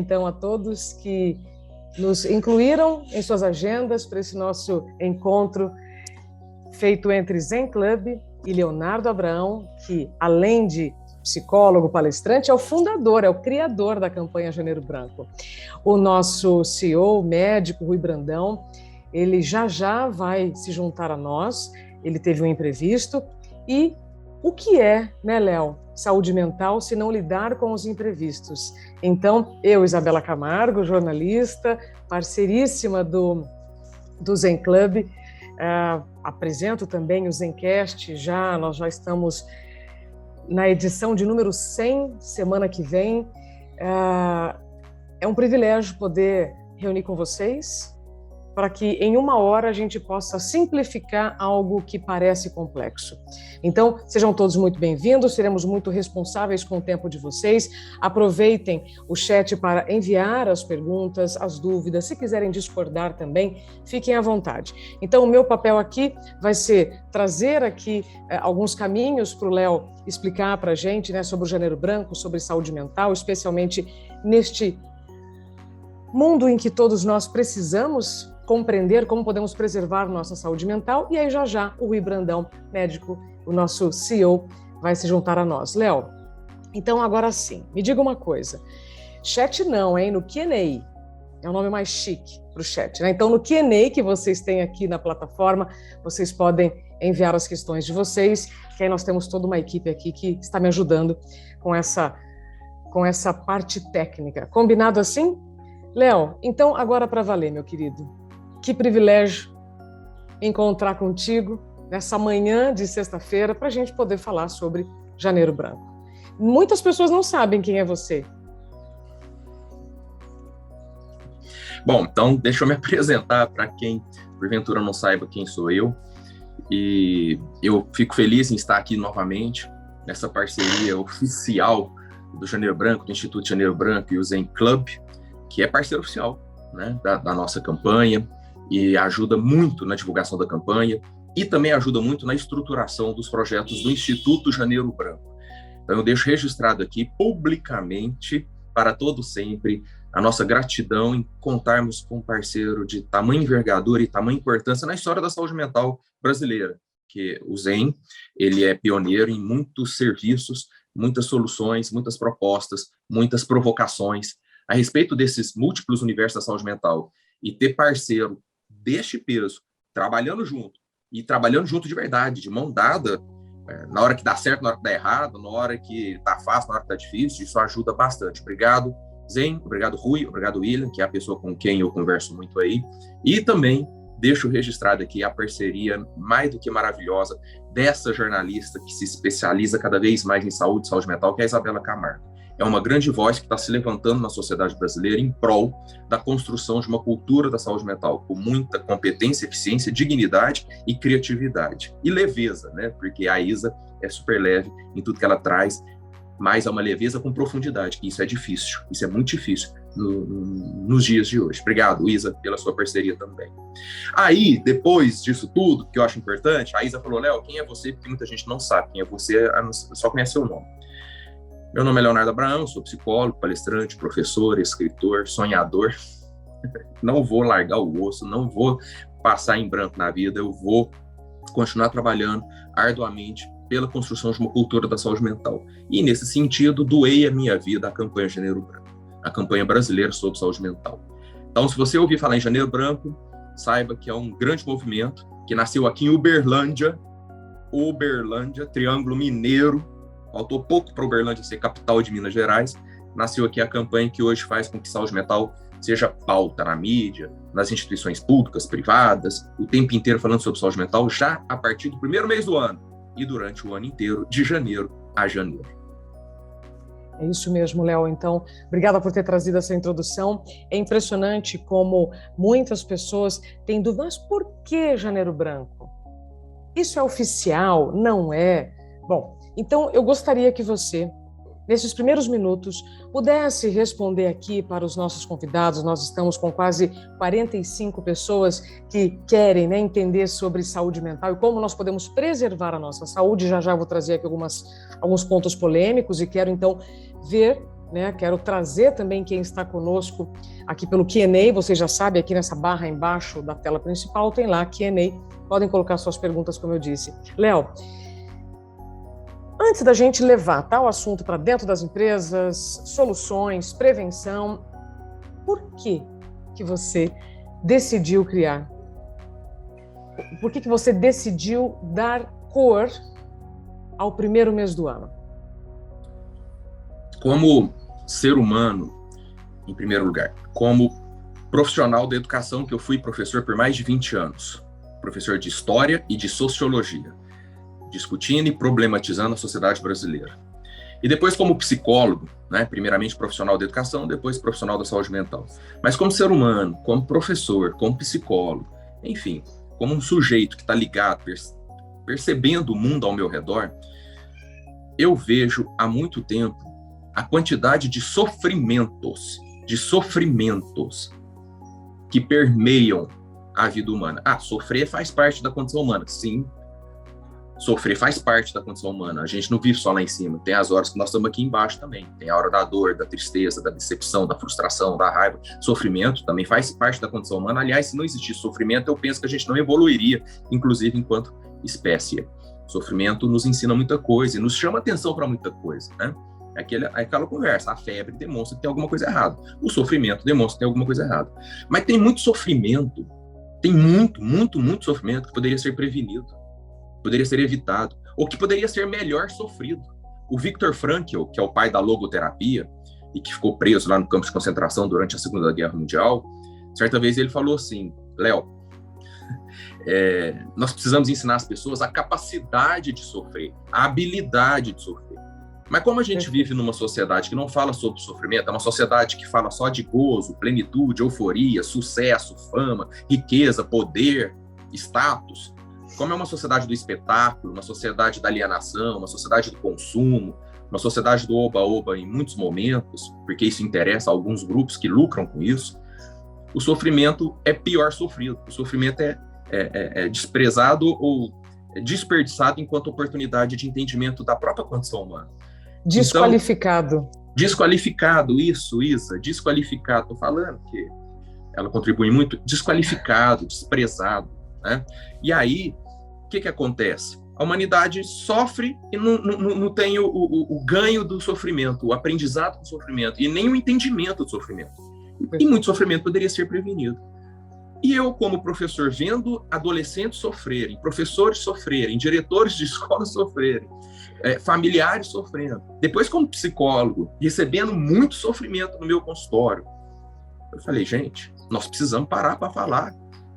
então, a todos que nos incluíram em suas agendas para esse nosso encontro feito entre Zen Club e Leonardo Abraão, que, além de psicólogo, palestrante, é o fundador, é o criador da campanha Janeiro Branco. O nosso CEO, médico, Rui Brandão, ele já vai se juntar a nós, ele teve um imprevisto. E o que é, né, Léo, saúde mental se não lidar com os imprevistos? Então, eu, Isabela Camargo, jornalista, parceiríssima do Zen Club, apresento também o Zencast, nós já estamos na edição de número 100, semana que vem. É um privilégio poder reunir com vocês para que em uma hora a gente possa simplificar algo que parece complexo. Então, sejam todos muito bem-vindos, seremos muito responsáveis com o tempo de vocês. Aproveitem o chat para enviar as perguntas, as dúvidas. Se quiserem discordar também, fiquem à vontade. Então, o meu papel aqui vai ser trazer aqui alguns caminhos para o Léo explicar para a gente, né, sobre o Janeiro Branco, sobre saúde mental, especialmente neste mundo em que todos nós precisamos compreender como podemos preservar nossa saúde mental. E aí já o Rui Brandão, médico, o nosso CEO, vai se juntar a nós. Léo, então agora sim, me diga uma coisa. Chat não, hein? No Q&A. É o nome mais chique para o chat, né? Então no Q&A que vocês têm aqui na plataforma, vocês podem enviar as questões de vocês, que aí nós temos toda uma equipe aqui que está me ajudando com essa parte técnica. Combinado assim? Léo, então agora para valer, meu querido. Que privilégio encontrar contigo nessa manhã de sexta-feira para a gente poder falar sobre Janeiro Branco. Muitas pessoas não sabem quem é você. Bom, então deixa eu me apresentar para quem porventura não saiba quem sou eu. E eu fico feliz em estar aqui novamente nessa parceria oficial do Janeiro Branco, do Instituto Janeiro Branco e o Zen Club, que é parceiro oficial, né, da nossa campanha, e ajuda muito na divulgação da campanha e também ajuda muito na estruturação dos projetos do Instituto Janeiro Branco. Então eu deixo registrado aqui publicamente, para todo sempre, a nossa gratidão em contarmos com um parceiro de tamanha envergadura e tamanha importância na história da saúde mental brasileira, que o Zen, ele é pioneiro em muitos serviços, muitas soluções, muitas propostas, muitas provocações a respeito desses múltiplos universos da saúde mental. E ter parceiro deste peso, trabalhando junto de verdade, de mão dada, na hora que dá certo, na hora que dá errado, na hora que tá fácil, na hora que tá difícil, isso ajuda bastante. Obrigado, Zen, obrigado, Rui, obrigado, William, que é a pessoa com quem eu converso muito aí, e também deixo registrado aqui a parceria mais do que maravilhosa dessa jornalista que se especializa cada vez mais em saúde mental, que é a Isabela Camargo. É uma grande voz que está se levantando na sociedade brasileira em prol da construção de uma cultura da saúde mental, com muita competência, eficiência, dignidade e criatividade. E leveza, né? Porque a Isa é super leve em tudo que ela traz, mas é uma leveza com profundidade, que isso é difícil, isso é muito difícil nos dias de hoje. Obrigado, Isa, pela sua parceria também. Aí, depois disso tudo, que eu acho importante, a Isa falou, Léo, quem é você? Porque muita gente não sabe quem é você, só conhece seu nome. Meu nome é Leonardo Abraão, sou psicólogo, palestrante, professor, escritor, sonhador. Não vou largar o osso, não vou passar em branco na vida, eu vou continuar trabalhando arduamente pela construção de uma cultura da saúde mental. E, nesse sentido, doei a minha vida à campanha Janeiro Branco, a campanha brasileira sobre saúde mental. Então, se você ouvir falar em Janeiro Branco, saiba que é um grande movimento que nasceu aqui em Uberlândia, Triângulo Mineiro. Faltou pouco para Uberlândia ser capital de Minas Gerais. Nasceu aqui a campanha que hoje faz com que saúde mental seja pauta na mídia, nas instituições públicas, privadas, o tempo inteiro falando sobre saúde mental, já a partir do primeiro mês do ano e durante o ano inteiro, de janeiro a janeiro. É isso mesmo, Léo. Então, obrigada por ter trazido essa introdução. É impressionante como muitas pessoas têm dúvidas, mas por que Janeiro Branco? Isso é oficial? Não é? Bom, então eu gostaria que você, nesses primeiros minutos, pudesse responder aqui para os nossos convidados. Nós estamos com quase 45 pessoas que querem, né, entender sobre saúde mental e como nós podemos preservar a nossa saúde. Já vou trazer aqui alguns pontos polêmicos e quero então ver né? Quero trazer também quem está conosco aqui pelo Q&A. Vocês já sabem, aqui nessa barra embaixo da tela principal tem lá Q&A. Podem colocar suas perguntas, como eu disse. Léo, antes da gente levar tal assunto para dentro das empresas, soluções, prevenção, por que você decidiu criar? Por que você decidiu dar cor ao primeiro mês do ano? Como ser humano, em primeiro lugar, como profissional da educação, que eu fui professor por mais de 20 anos, professor de História e de Sociologia, discutindo e problematizando a sociedade brasileira. E depois como psicólogo, né, primeiramente profissional da educação, depois profissional da saúde mental. Mas como ser humano, como professor, como psicólogo, enfim, como um sujeito que está ligado, percebendo o mundo ao meu redor, eu vejo há muito tempo a quantidade de sofrimentos que permeiam a vida humana. Sofrer faz parte da condição humana. Sim, sofrer faz parte da condição humana. A gente não vive só lá em cima. Tem as horas que nós estamos aqui embaixo também. Tem a hora da dor, da tristeza, da decepção, da frustração, da raiva. Sofrimento também faz parte da condição humana. Aliás, se não existisse sofrimento, eu penso que a gente não evoluiria, inclusive enquanto espécie. Sofrimento nos ensina muita coisa e nos chama atenção para muita coisa, né? Aquela conversa, a febre demonstra que tem alguma coisa errada. O sofrimento demonstra que tem alguma coisa errada. Mas tem muito sofrimento, tem muito sofrimento que poderia ser prevenido, poderia ser evitado, ou que poderia ser melhor sofrido. O Viktor Frankl, que é o pai da logoterapia, e que ficou preso lá no campo de concentração durante a Segunda Guerra Mundial, certa vez ele falou assim: Léo, nós precisamos ensinar as pessoas a capacidade de sofrer, a habilidade de sofrer. Mas como a gente vive numa sociedade que não fala sobre sofrimento, é uma sociedade que fala só de gozo, plenitude, euforia, sucesso, fama, riqueza, poder, status. Como é uma sociedade do espetáculo, uma sociedade da alienação, uma sociedade do consumo, uma sociedade do oba-oba em muitos momentos, porque isso interessa a alguns grupos que lucram com isso, o sofrimento é pior sofrido. O sofrimento é desprezado ou desperdiçado enquanto oportunidade de entendimento da própria condição humana. Desqualificado. Então, desqualificado, isso, Isa, desqualificado. Estou falando que ela contribui muito. Desqualificado, desprezado, né? E aí, o que acontece? A humanidade sofre e não tem o ganho do sofrimento, o aprendizado do sofrimento, e nem o entendimento do sofrimento. E muito sofrimento poderia ser prevenido. E eu, como professor, vendo adolescentes sofrerem, professores sofrerem, diretores de escola sofrerem, familiares sofrendo, depois como psicólogo, recebendo muito sofrimento no meu consultório, eu falei, gente, nós precisamos parar para falar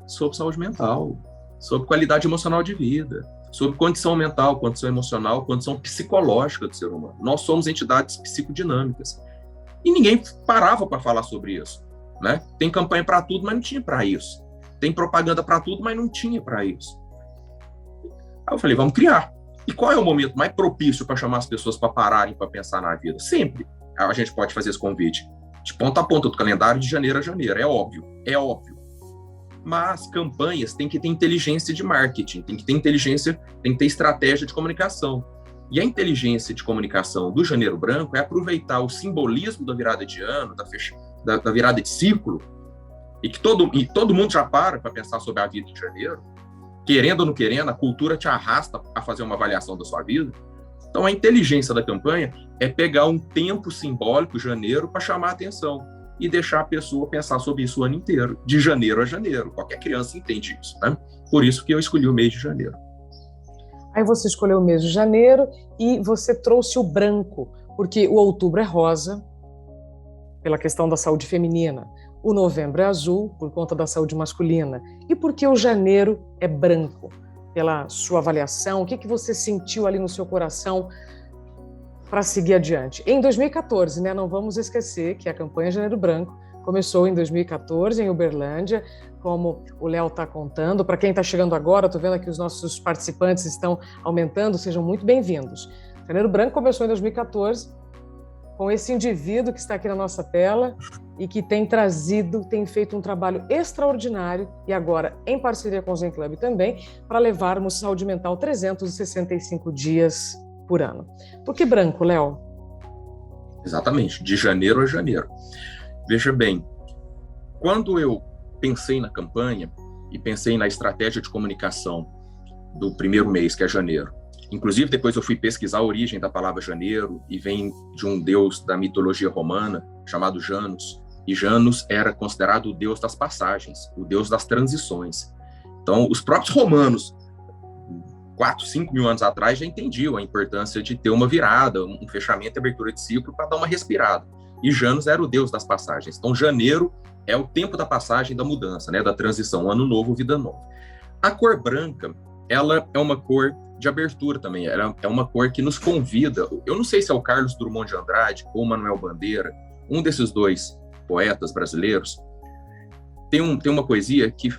sobre saúde mental, sobre qualidade emocional de vida, sobre condição mental, condição emocional, condição psicológica do ser humano. Nós somos entidades psicodinâmicas. E ninguém parava para falar sobre isso, né? Tem campanha para tudo, mas não tinha para isso. Tem propaganda para tudo, mas não tinha para isso. Aí eu falei, vamos criar. E qual é o momento mais propício para chamar as pessoas para pararem para pensar na vida? Sempre a gente pode fazer esse convite, de ponta a ponta do calendário, de janeiro a janeiro. É óbvio. Mas campanhas têm que ter inteligência de marketing, tem que ter estratégia de comunicação. E a inteligência de comunicação do Janeiro Branco é aproveitar o simbolismo da virada de ano, da virada de ciclo, e que todo mundo já para pensar sobre a vida de janeiro, querendo ou não querendo, a cultura te arrasta a fazer uma avaliação da sua vida. Então a inteligência da campanha é pegar um tempo simbólico, janeiro, para chamar a atenção e deixar a pessoa pensar sobre isso o ano inteiro, de janeiro a janeiro. Qualquer criança entende isso, né? Por isso que eu escolhi o mês de janeiro. Aí você escolheu o mês de janeiro e você trouxe o branco, porque o outubro é rosa, pela questão da saúde feminina. O novembro é azul, por conta da saúde masculina. E por que o janeiro é branco? Pela sua avaliação, o que você sentiu ali no seu coração para seguir adiante? Em 2014, né, não vamos esquecer que a campanha Janeiro Branco começou em 2014, em Uberlândia, como o Léo está contando. Para quem está chegando agora, estou vendo aqui os nossos participantes estão aumentando, sejam muito bem-vindos. Janeiro Branco começou em 2014, com esse indivíduo que está aqui na nossa tela e que tem feito um trabalho extraordinário, e agora em parceria com o Zen Club também, para levarmos saúde mental 365 dias por ano. Por que branco, Léo? Exatamente, de janeiro a janeiro. Veja bem, quando eu pensei na campanha e pensei na estratégia de comunicação do primeiro mês, que é janeiro, inclusive depois eu fui pesquisar a origem da palavra janeiro, e vem de um deus da mitologia romana chamado Janus, e Janus era considerado o deus das passagens, o deus das transições. Então, os próprios romanos, 4, 5 mil anos atrás, já entendiam a importância de ter uma virada, um fechamento e abertura de ciclo para dar uma respirada. E Janus era o deus das passagens. Então, janeiro é o tempo da passagem, da mudança, né, da transição, ano novo, vida nova. A cor branca, ela é uma cor de abertura também, ela é uma cor que nos convida. Eu não sei se é o Carlos Drummond de Andrade ou o Manuel Bandeira, um desses dois poetas brasileiros, tem uma poesia que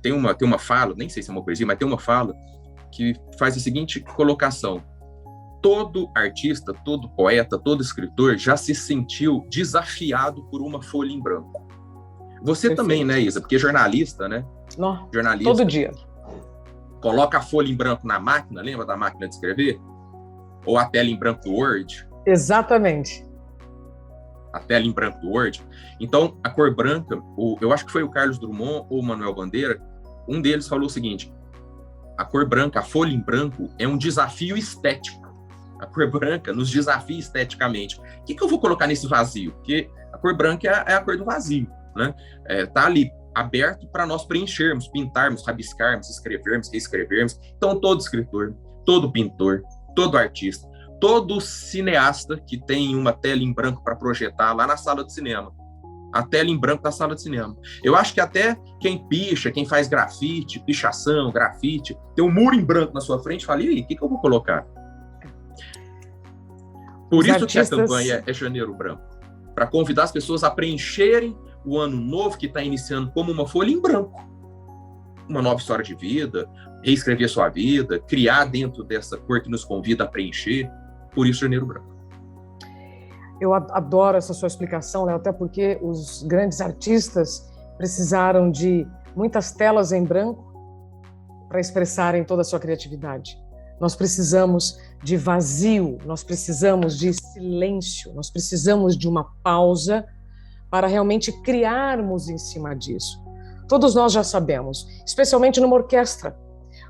tem uma fala, nem sei se é uma poesia, mas tem uma fala que faz a seguinte colocação: todo artista, todo poeta, todo escritor já se sentiu desafiado por uma folha em branco. Você Perfeito. Também, né, Isa? Porque jornalista, né? Não, jornalista, todo dia. Coloca a folha em branco na máquina, lembra da máquina de escrever? Ou a tela em branco do Word? Exatamente. A tela em branco do Word. Então, a cor branca, eu acho que foi o Carlos Drummond ou o Manuel Bandeira, um deles falou o seguinte: a cor branca, a folha em branco, é um desafio estético. A cor branca nos desafia esteticamente. O que eu vou colocar nesse vazio? Porque a cor branca é a cor do vazio, né? Tá ali aberto para nós preenchermos, pintarmos, rabiscarmos, escrevermos, reescrevermos. Então, todo escritor, todo pintor, todo artista, todo cineasta que tem uma tela em branco para projetar lá na sala de cinema, a tela em branco da sala de cinema. Eu acho que até quem picha, quem faz grafite, pichação, grafite, tem um muro em branco na sua frente, fala: e aí, o que eu vou colocar? Por isso que a campanha é Janeiro Branco, para convidar as pessoas a preencherem o ano novo que está iniciando como uma folha em branco. Uma nova história de vida, reescrever sua vida, criar dentro dessa cor que nos convida a preencher. Por isso, Janeiro Branco. Eu adoro essa sua explicação, Léo, até porque os grandes artistas precisaram de muitas telas em branco para expressarem toda a sua criatividade. Nós precisamos de vazio, nós precisamos de silêncio, nós precisamos de uma pausa para realmente criarmos em cima disso. Todos nós já sabemos, especialmente numa orquestra.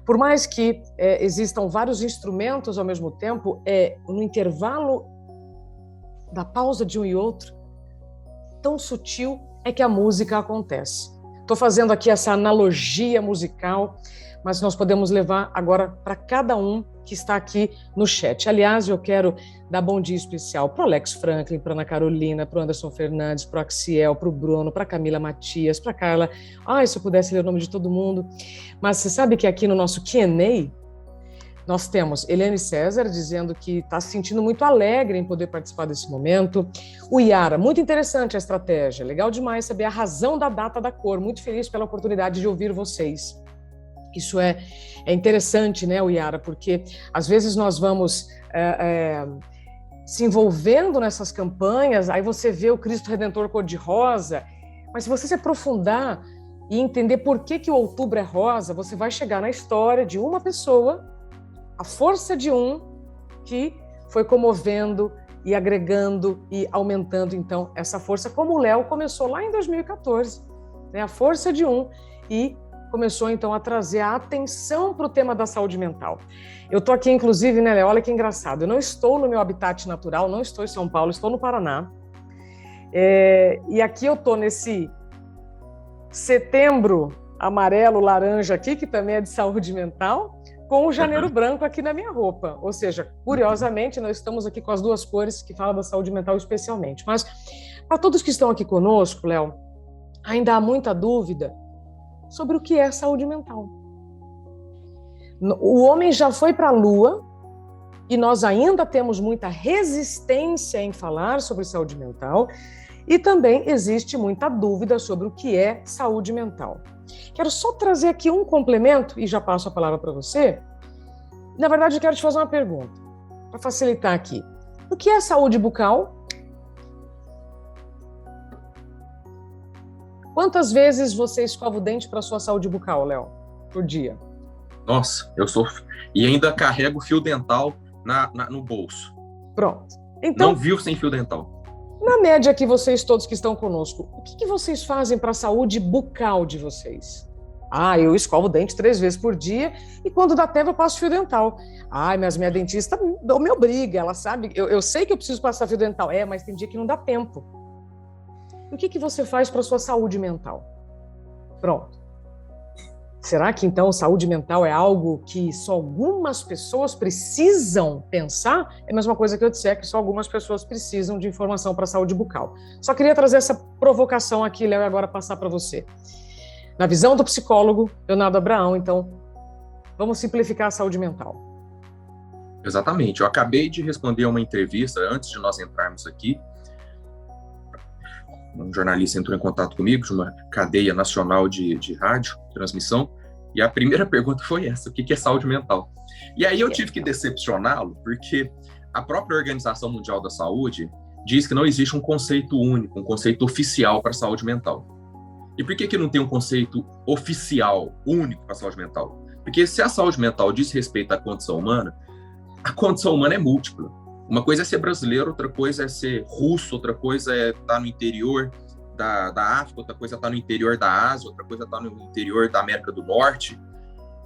Por mais que existam vários instrumentos ao mesmo tempo, no intervalo da pausa de um e outro, tão sutil é que a música acontece. Estou fazendo aqui essa analogia musical, mas nós podemos levar agora para cada um que está aqui no chat. Aliás, eu quero dar bom dia especial para o Alex Franklin, para Ana Carolina, para o Anderson Fernandes, para o Axiel, para o Bruno, para a Camila Matias, para a Carla. Se eu pudesse ler o nome de todo mundo. Mas você sabe que aqui no nosso Q&A, nós temos Eliane César dizendo que está se sentindo muito alegre em poder participar desse momento. O Iara, muito interessante a estratégia, legal demais saber a razão da data da cor, muito feliz pela oportunidade de ouvir vocês. Isso é interessante, né, Iara, porque às vezes nós vamos se envolvendo nessas campanhas, aí você vê o Cristo Redentor cor-de-rosa, mas se você se aprofundar e entender por que o outubro é rosa, você vai chegar na história de uma pessoa, a força de um que foi comovendo e agregando e aumentando, então, essa força, como o Léo começou lá em 2014, né? A força de um, e começou, então, a trazer a atenção para o tema da saúde mental. Eu estou aqui, inclusive, né, Léo, olha que engraçado, eu não estou no meu habitat natural, não estou em São Paulo, estou no Paraná, e aqui eu estou nesse setembro amarelo, laranja aqui, que também é de saúde mental, com o janeiro branco aqui na minha roupa. Ou seja, curiosamente, nós estamos aqui com as duas cores que falam da saúde mental especialmente. Mas, para todos que estão aqui conosco, Léo, ainda há muita dúvida sobre o que é saúde mental. O homem já foi para a Lua e nós ainda temos muita resistência em falar sobre saúde mental e também existe muita dúvida sobre o que é saúde mental. Quero só trazer aqui um complemento e já passo a palavra para você. Na verdade, eu quero te fazer uma pergunta, para facilitar aqui. O que é saúde bucal? Quantas vezes você escova o dente para a sua saúde bucal, Léo, por dia? Nossa, eu sou... E ainda carrego fio dental no bolso. Pronto. Então, Não vivo sem fio dental. na média aqui, vocês todos que estão conosco, o que vocês fazem para a saúde bucal de vocês? Eu escovo o dente 3 vezes por dia e quando dá tempo eu passo fio dental. Mas minha dentista me obriga, ela sabe, eu sei que eu preciso passar fio dental. Mas tem dia que não dá tempo. E o que você faz para a sua saúde mental? Pronto. Será que, então, saúde mental é algo que só algumas pessoas precisam pensar? É a mesma coisa que eu disser que só algumas pessoas precisam de informação para a saúde bucal. Só queria trazer essa provocação aqui, Léo, e agora passar para você. Na visão do psicólogo Leonardo Abraão, então, vamos simplificar a saúde mental. Exatamente. Eu acabei de responder a uma entrevista, antes de nós entrarmos aqui. Um jornalista entrou em contato comigo, de uma cadeia nacional de rádio, transmissão, e a primeira pergunta foi essa: o que é saúde mental? E aí eu tive que decepcioná-lo, porque a própria Organização Mundial da Saúde diz que não existe um conceito único, um conceito oficial para a saúde mental. E por que não tem um conceito oficial, único para a saúde mental? Porque se a saúde mental diz respeito à condição humana, a condição humana é múltipla. Uma coisa é ser brasileiro, outra coisa é ser russo, outra coisa é estar no interior da África, outra coisa é estar no interior da Ásia, outra coisa é estar no interior da América do Norte.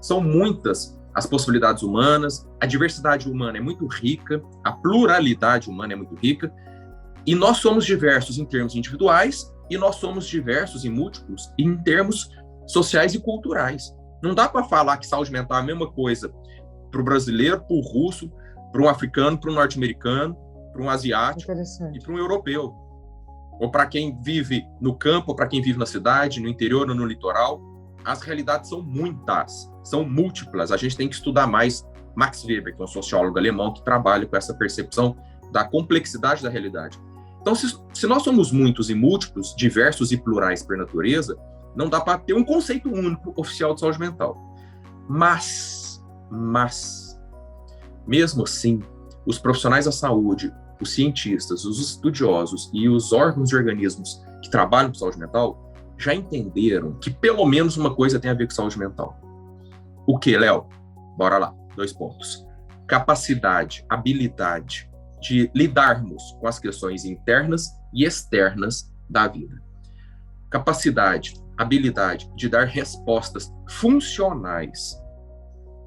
São muitas as possibilidades humanas, a diversidade humana é muito rica, a pluralidade humana é muito rica, e nós somos diversos em termos individuais e nós somos diversos e múltiplos em termos sociais e culturais. Não dá para falar que saúde mental é a mesma coisa para o brasileiro, para o russo, para um africano, para um norte-americano, para um asiático e para um europeu. Ou para quem vive no campo, ou para quem vive na cidade, no interior ou no litoral. As realidades são muitas, são múltiplas. A gente tem que estudar mais Max Weber, que é um sociólogo alemão que trabalha com essa percepção da complexidade da realidade. Então, se nós somos muitos e múltiplos, diversos e plurais por natureza, não dá para ter um conceito único oficial de saúde mental. Mas, mesmo assim, os profissionais da saúde, os cientistas, os estudiosos e os órgãos e organismos que trabalham com saúde mental já entenderam que pelo menos uma coisa tem a ver com saúde mental. O que, Léo? Bora lá, 2 pontos. Capacidade, habilidade de lidarmos com as questões internas e externas da vida. Capacidade, habilidade de dar respostas funcionais,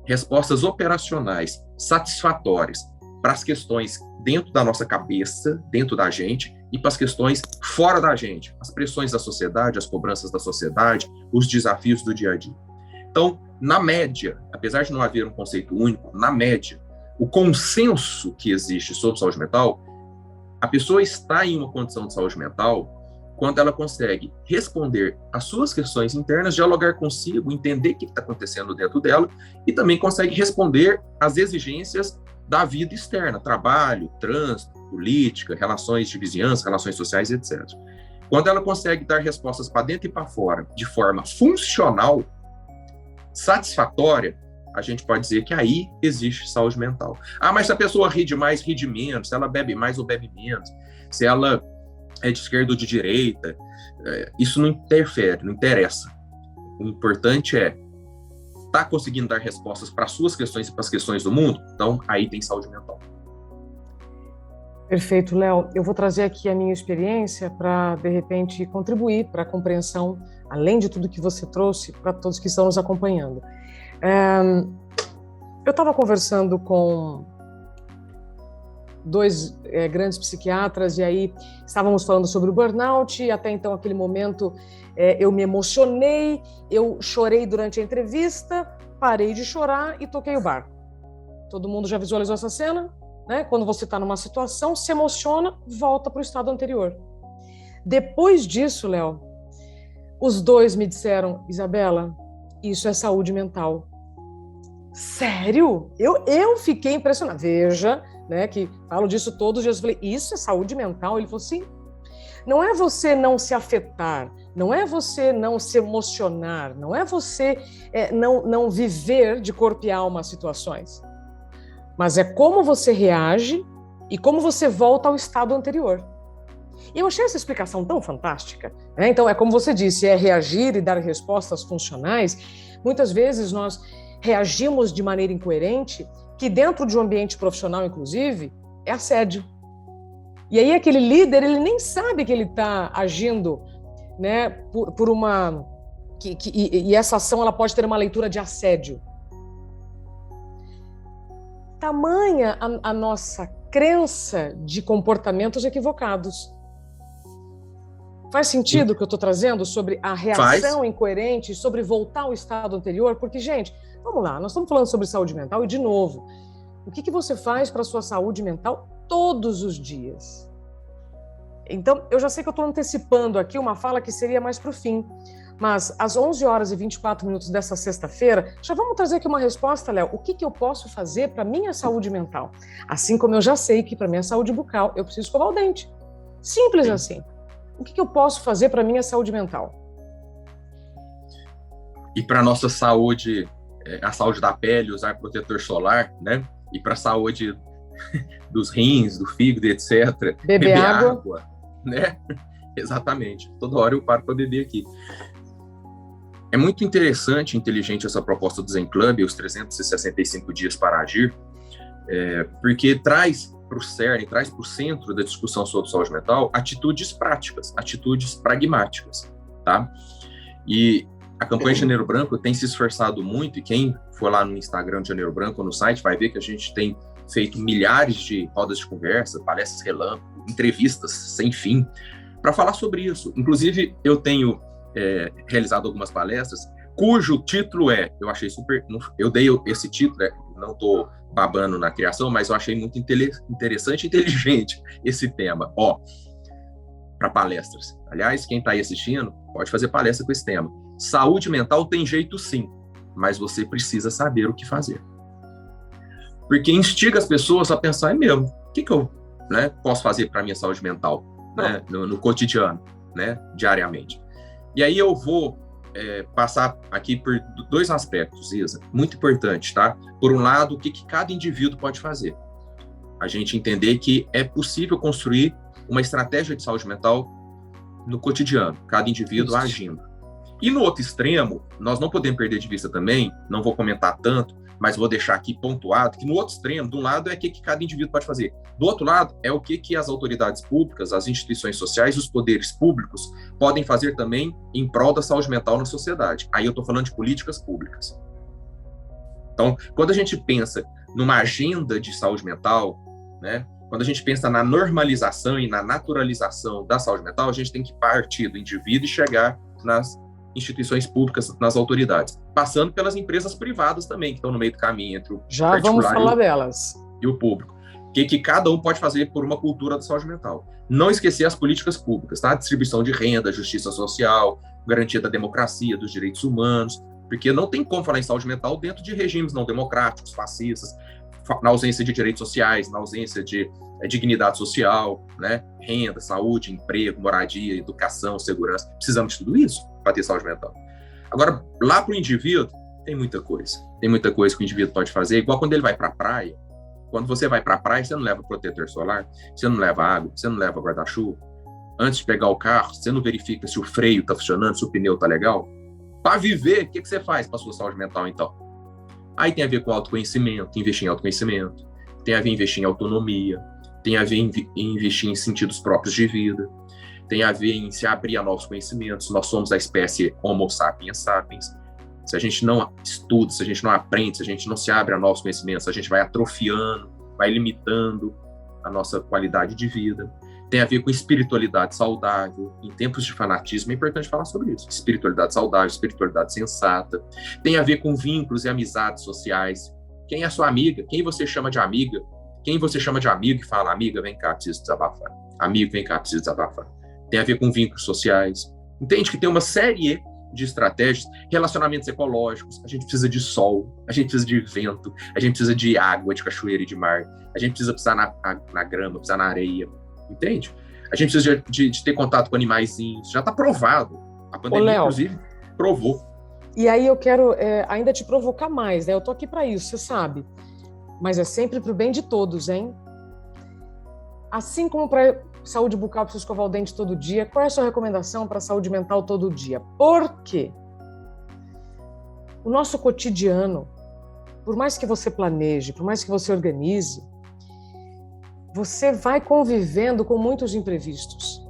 respostas operacionais, satisfatórias para as questões dentro da nossa cabeça, dentro da gente, e para as questões fora da gente, as pressões da sociedade, as cobranças da sociedade, os desafios do dia a dia. Então, na média, apesar de não haver um conceito único, na média, o consenso que existe sobre saúde mental, a pessoa está em uma condição de saúde mental quando ela consegue responder às suas questões internas, dialogar consigo, entender o que está acontecendo dentro dela e também consegue responder às exigências da vida externa, trabalho, trânsito, política, relações de vizinhança, relações sociais, etc. Quando ela consegue dar respostas para dentro e para fora de forma funcional, satisfatória, a gente pode dizer que aí existe saúde mental. Mas se a pessoa ri de mais, ri de menos, se ela bebe mais ou bebe menos, se ela é de esquerda ou de direita, isso não interfere, não interessa. O importante é estar conseguindo dar respostas para as suas questões e para as questões do mundo, então aí tem saúde mental. Perfeito, Léo. Eu vou trazer aqui a minha experiência para, de repente, contribuir para a compreensão, além de tudo que você trouxe, para todos que estão nos acompanhando. Eu estava conversando com 2 grandes psiquiatras e aí estávamos falando sobre o burnout e até então, aquele momento, eu me emocionei, eu chorei durante a entrevista, parei de chorar e toquei o barco. Todo mundo já visualizou essa cena? Né? Quando você está numa situação, se emociona, volta para o estado anterior. Depois disso, Léo, os 2 me disseram: Isabela, isso é saúde mental. Sério? Eu fiquei impressionada. Veja, né, que falo disso todos os dias. Eu falei, isso é saúde mental? Ele falou, sim. Não é você não se afetar, não é você não se emocionar, não é você não viver de corpo e alma as situações. Mas é como você reage e como você volta ao estado anterior. E eu achei essa explicação tão fantástica, né? Então, é como você disse, é reagir e dar respostas funcionais. Muitas vezes nós reagimos de maneira incoerente, que dentro de um ambiente profissional, inclusive, é assédio. E aí aquele líder, ele nem sabe que ele está agindo, né, por uma... E essa ação ela pode ter uma leitura de assédio. Tamanha a nossa crença de comportamentos equivocados. Faz sentido o que eu estou trazendo sobre a reação incoerente, sobre voltar ao estado anterior? Porque, gente, vamos lá, nós estamos falando sobre saúde mental e, de novo, o que você faz para a sua saúde mental todos os dias? Então, eu já sei que eu estou antecipando aqui uma fala que seria mais para o fim, mas às 11 horas e 24 minutos dessa sexta-feira, já vamos trazer aqui uma resposta, Léo. O que eu posso fazer para a minha saúde mental? Assim como eu já sei que para a minha saúde bucal eu preciso escovar o dente. Simples assim. O que eu posso fazer para a minha saúde mental? E para a nossa saúde, a saúde da pele, usar protetor solar, né? E para a saúde dos rins, do fígado, etc. Beber água, né? Exatamente. Toda hora eu paro para beber aqui. É muito interessante e inteligente essa proposta do Zen Club, os 365 dias para agir, porque traz para o cerne, traz para o centro da discussão sobre saúde mental atitudes práticas, atitudes pragmáticas, tá? E a campanha Janeiro Branco tem se esforçado muito, e quem for lá no Instagram de Janeiro Branco ou no site vai ver que a gente tem feito milhares de rodas de conversa, palestras relâmpago, entrevistas sem fim, para falar sobre isso. Inclusive, eu tenho realizado algumas palestras, cujo título eu achei super... Eu dei esse título, não estou babando na criação, mas eu achei muito interessante e inteligente esse tema. Para palestras. Aliás, quem está aí assistindo, pode fazer palestra com esse tema. Saúde mental tem jeito sim, mas você precisa saber o que fazer. Porque instiga as pessoas a pensar, mesmo, o que eu posso fazer para a minha saúde mental, né, no cotidiano, né, diariamente. E aí eu vou passar aqui por dois aspectos, Isa, muito importante, tá? Por um lado, o que cada indivíduo pode fazer. A gente entender que é possível construir uma estratégia de saúde mental no cotidiano, cada indivíduo agindo. E no outro extremo, nós não podemos perder de vista também, não vou comentar tanto, mas vou deixar aqui pontuado, que no outro extremo, de um lado é o que cada indivíduo pode fazer. Do outro lado, é o que as autoridades públicas, as instituições sociais, os poderes públicos podem fazer também em prol da saúde mental na sociedade. Aí eu estou falando de políticas públicas. Então, quando a gente pensa numa agenda de saúde mental, né, quando a gente pensa na normalização e na naturalização da saúde mental, a gente tem que partir do indivíduo e chegar nas instituições públicas, nas autoridades, passando pelas empresas privadas também, que estão no meio do caminho entre o já vamos falar delas e o público. O que cada um pode fazer por uma cultura da saúde mental? Não esquecer as políticas públicas, tá? Distribuição de renda, justiça social, garantia da democracia, dos direitos humanos, porque não tem como falar em saúde mental dentro de regimes não democráticos, fascistas, na ausência de direitos sociais, na ausência de dignidade social, né? Renda, saúde, emprego, moradia, educação, segurança. Precisamos de tudo isso para ter saúde mental. Agora, lá para o indivíduo, tem muita coisa. Tem muita coisa que o indivíduo pode fazer. Igual quando ele vai para a praia. Quando você vai para a praia, você não leva protetor solar, você não leva água, você não leva guarda-chuva. Antes de pegar o carro, você não verifica se o freio está funcionando, se o pneu está legal. Para viver, o que você faz para a sua saúde mental, então? Aí tem a ver com autoconhecimento, investir em autoconhecimento, tem a ver em investir em autonomia, tem a ver em investir em sentidos próprios de vida, tem a ver em se abrir a novos conhecimentos. Nós somos a espécie Homo sapiens sapiens. Se a gente não estuda, se a gente não aprende, se a gente não se abre a novos conhecimentos, a gente vai atrofiando, vai limitando a nossa qualidade de vida. Tem a ver com espiritualidade saudável. Em tempos de fanatismo é importante falar sobre isso. Espiritualidade saudável, espiritualidade sensata. Tem a ver com vínculos e amizades sociais. Quem é a sua amiga? Quem você chama de amiga? Quem você chama de amigo e fala, amiga, vem cá, preciso desabafar. Amigo, vem cá, preciso desabafar. Tem a ver com vínculos sociais. Entende que tem uma série de estratégias, relacionamentos ecológicos. A gente precisa de sol, a gente precisa de vento, a gente precisa de água, de cachoeira e de mar. A gente precisa pisar na grama, pisar na areia. Entende? A gente precisa de ter contato com animaizinhos. Já está provado. A pandemia, inclusive, provou. E aí eu quero ainda te provocar mais, né? Eu tô aqui para isso, você sabe. Mas é sempre pro bem de todos, hein? Assim como para saúde bucal, precisa escovar o dente todo dia, qual é a sua recomendação para saúde mental todo dia? Por quê? O nosso cotidiano, por mais que você planeje, por mais que você organize, você vai convivendo com muitos imprevistos.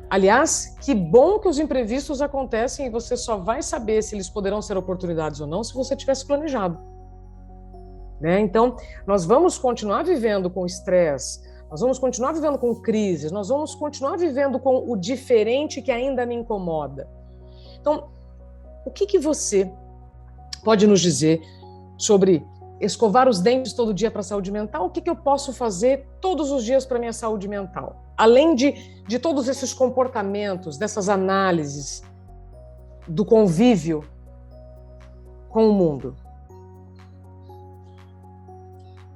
Aliás, que bom que os imprevistos acontecem e você só vai saber se eles poderão ser oportunidades ou não se você tivesse planejado. Né? Então, nós vamos continuar vivendo com estresse, nós vamos continuar vivendo com crises, nós vamos continuar vivendo com o diferente que ainda me incomoda. Então, o que você pode nos dizer sobre escovar os dentes todo dia para a saúde mental? O que eu posso fazer todos os dias para a minha saúde mental? Além de todos esses comportamentos, dessas análises, do convívio com o mundo.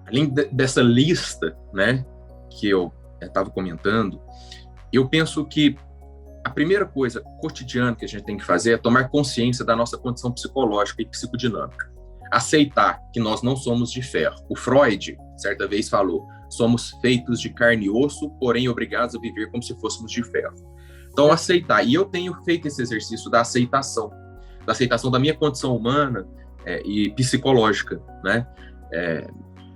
Além dessa lista, né, que eu estava comentando, eu penso que a primeira coisa cotidiana que a gente tem que fazer é tomar consciência da nossa condição psicológica e psicodinâmica. Aceitar que nós não somos de ferro. O Freud, certa vez, falou: somos feitos de carne e osso, porém obrigados a viver como se fôssemos de ferro. Então, aceitar. E eu tenho feito esse exercício da aceitação da minha condição humana e psicológica, né?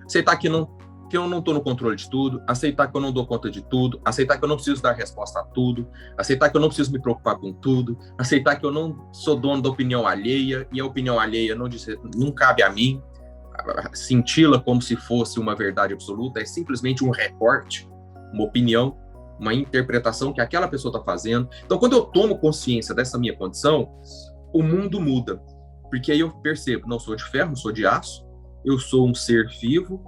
Aceitar que eu não estou no controle de tudo, aceitar que eu não dou conta de tudo, aceitar que eu não preciso dar resposta a tudo, aceitar que eu não preciso me preocupar com tudo, aceitar que eu não sou dono da opinião alheia e a opinião alheia não cabe a mim. Senti-la como se fosse uma verdade absoluta é simplesmente um recorte, uma opinião, uma interpretação que aquela pessoa está fazendo. Então, quando eu tomo consciência dessa minha condição, o mundo muda, porque aí eu percebo: não sou de ferro, não sou de aço, eu sou um ser vivo,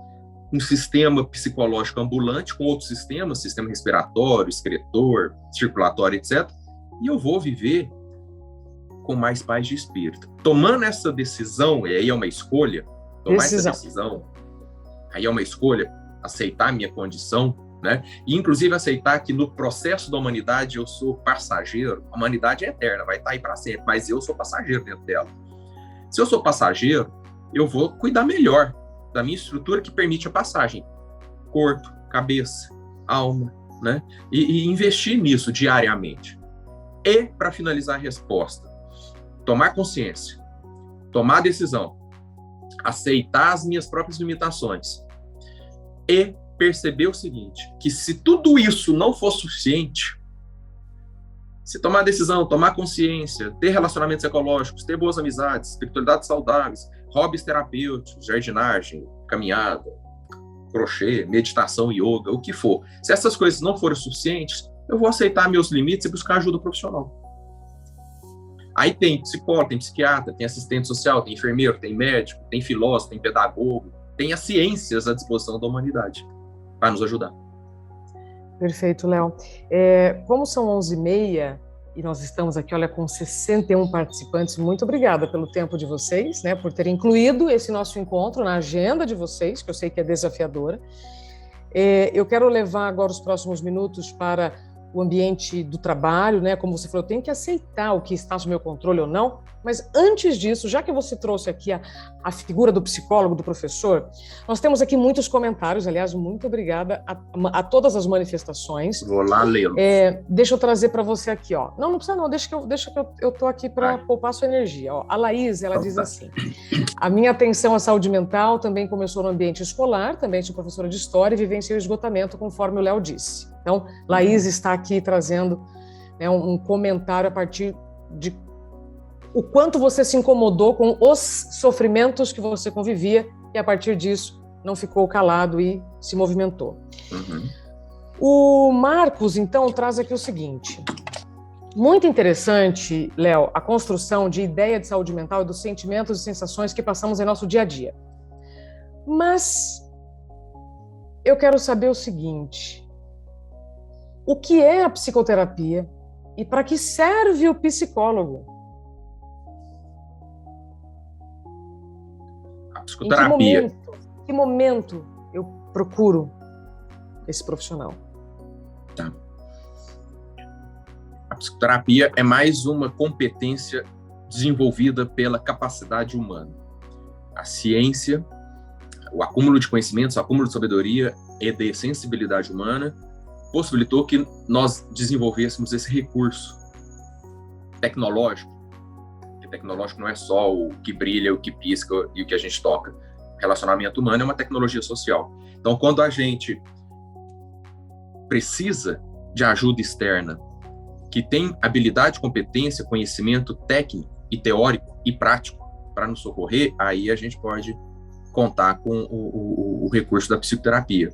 um sistema psicológico ambulante com outros sistemas, sistema respiratório, excretor, circulatório, etc. E eu vou viver com mais paz de espírito. Tomando essa decisão, e aí é uma escolha, essa decisão, aí é uma escolha, aceitar a minha condição, né? E inclusive aceitar que no processo da humanidade eu sou passageiro. A humanidade é eterna, vai estar aí para sempre, mas eu sou passageiro dentro dela. Se eu sou passageiro, eu vou cuidar melhor da minha estrutura que permite a passagem. Corpo, cabeça, alma, né? E investir nisso diariamente. E, para finalizar a resposta, tomar consciência, tomar a decisão, aceitar as minhas próprias limitações e perceber o seguinte, que se tudo isso não for suficiente, se tomar decisão, tomar consciência, ter relacionamentos ecológicos, ter boas amizades, espiritualidades saudáveis, hobbies terapêuticos, jardinagem, caminhada, crochê, meditação, yoga, o que for. Se essas coisas não forem suficientes, eu vou aceitar meus limites e buscar ajuda profissional. Aí tem psicólogo, tem psiquiatra, tem assistente social, tem enfermeiro, tem médico, tem filósofo, tem pedagogo, tem as ciências à disposição da humanidade para nos ajudar. Perfeito, Léo. Como são 11h30 e nós estamos aqui, olha, com 61 participantes, muito obrigada pelo tempo de vocês, né, por terem incluído esse nosso encontro na agenda de vocês, que eu sei que é desafiadora. Eu quero levar agora os próximos minutos para o ambiente do trabalho, né? Como você falou, eu tenho que aceitar o que está sob meu controle ou não, mas antes disso, já que você trouxe aqui a figura do psicólogo, do professor, nós temos aqui muitos comentários, aliás, muito obrigada a todas as manifestações. Vou lá lê-los. Deixa eu trazer para você aqui, ó. Não precisa não, deixa que eu tô aqui para poupar sua energia. Ó. A Laís, ela diz assim: a minha atenção à saúde mental também começou no ambiente escolar, também sou professora de história e vivenciei o esgotamento, conforme o Léo disse. Então, Laís está aqui trazendo, né, um comentário a partir de o quanto você se incomodou com os sofrimentos que você convivia e, a partir disso, não ficou calado e se movimentou. Uhum. O Marcos, então, traz aqui o seguinte. Muito interessante, Léo, a construção de ideia de saúde mental e dos sentimentos e sensações que passamos em nosso dia a dia. Mas eu quero saber o seguinte: o que é a psicoterapia e para que serve o psicólogo? A psicoterapia. Em que momento eu procuro esse profissional? Tá. A psicoterapia é mais uma competência desenvolvida pela capacidade humana. A ciência, o acúmulo de conhecimentos, o acúmulo de sabedoria e de sensibilidade humana possibilitou que nós desenvolvêssemos esse recurso tecnológico. Porque tecnológico não é só o que brilha, o que pisca e o que a gente toca. O relacionamento humano é uma tecnologia social. Então, quando a gente precisa de ajuda externa, que tem habilidade, competência, conhecimento técnico e teórico e prático para nos socorrer, aí a gente pode contar com o recurso da psicoterapia,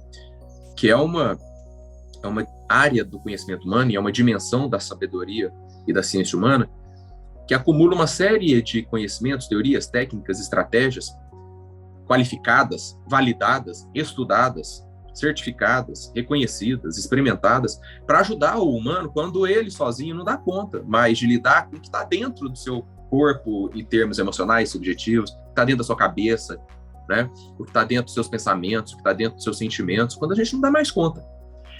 que é uma área do conhecimento humano e é uma dimensão da sabedoria e da ciência humana que acumula uma série de conhecimentos, teorias, técnicas, estratégias qualificadas, validadas, estudadas, certificadas, reconhecidas, experimentadas, para ajudar o humano quando ele sozinho não dá conta mais de lidar com o que está dentro do seu corpo em termos emocionais, subjetivos, o que está dentro da sua cabeça, né? O que está dentro dos seus pensamentos, o que está dentro dos seus sentimentos, quando a gente não dá mais conta.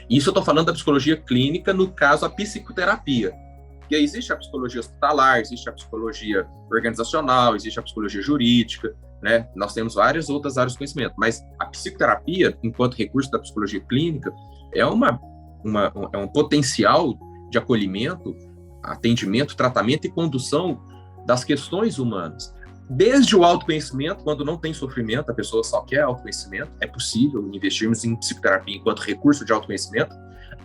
Isso eu estou falando da psicologia clínica, no caso, a psicoterapia. Porque existe a psicologia hospitalar, existe a psicologia organizacional, existe a psicologia jurídica, né? Nós temos várias outras áreas de conhecimento, mas a psicoterapia, enquanto recurso da psicologia clínica, é um potencial de acolhimento, atendimento, tratamento e condução das questões humanas. Desde o autoconhecimento, quando não tem sofrimento, a pessoa só quer autoconhecimento, é possível investirmos em psicoterapia enquanto recurso de autoconhecimento,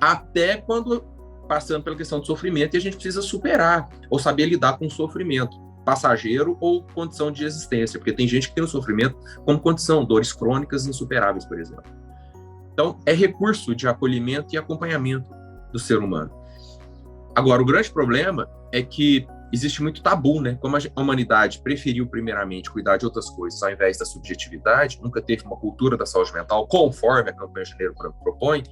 até quando passando pela questão do sofrimento e a gente precisa superar ou saber lidar com o sofrimento passageiro ou condição de existência, porque tem gente que tem o sofrimento como condição, dores crônicas insuperáveis, por exemplo. Então, é recurso de acolhimento e acompanhamento do ser humano. Agora, o grande problema é que existe muito tabu, né? Como a humanidade preferiu primeiramente cuidar de outras coisas ao invés da subjetividade, nunca teve uma cultura da saúde mental conforme a campanha de janeiro propõe.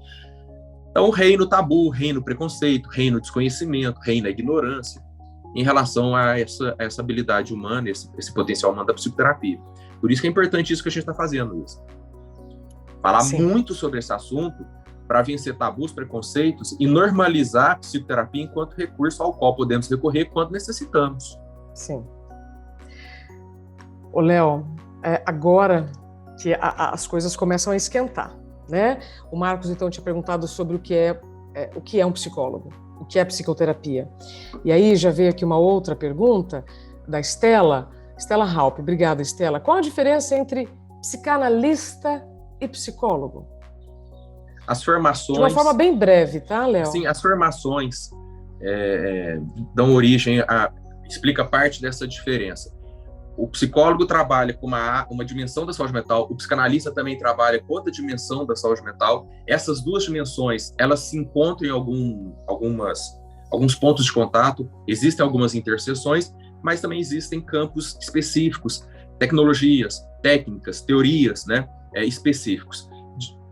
Então, reina o tabu, reina o preconceito, reina o desconhecimento, reina a ignorância em relação a essa habilidade humana, esse potencial humano da psicoterapia. Por isso que é importante isso que a gente está fazendo, Luiz. Falar Sim. muito sobre esse assunto para vencer tabus, preconceitos e normalizar a psicoterapia enquanto recurso ao qual podemos recorrer quando necessitamos. Sim. Ô, Léo, agora que as coisas começam a esquentar, né? O Marcos, então, tinha perguntado sobre o que é um psicólogo, o que é psicoterapia. E aí já veio aqui uma outra pergunta da Estela Halpe. Obrigada, Estela. Qual a diferença entre psicanalista e psicólogo? As formações... De uma forma bem breve, tá, Léo? Sim, as formações dão origem explica parte dessa diferença. O psicólogo trabalha com uma dimensão da saúde mental, o psicanalista também trabalha com outra dimensão da saúde mental. Essas duas dimensões, elas se encontram em alguns pontos de contato, existem algumas interseções, mas também existem campos específicos, tecnologias, técnicas, teorias, né, específicos.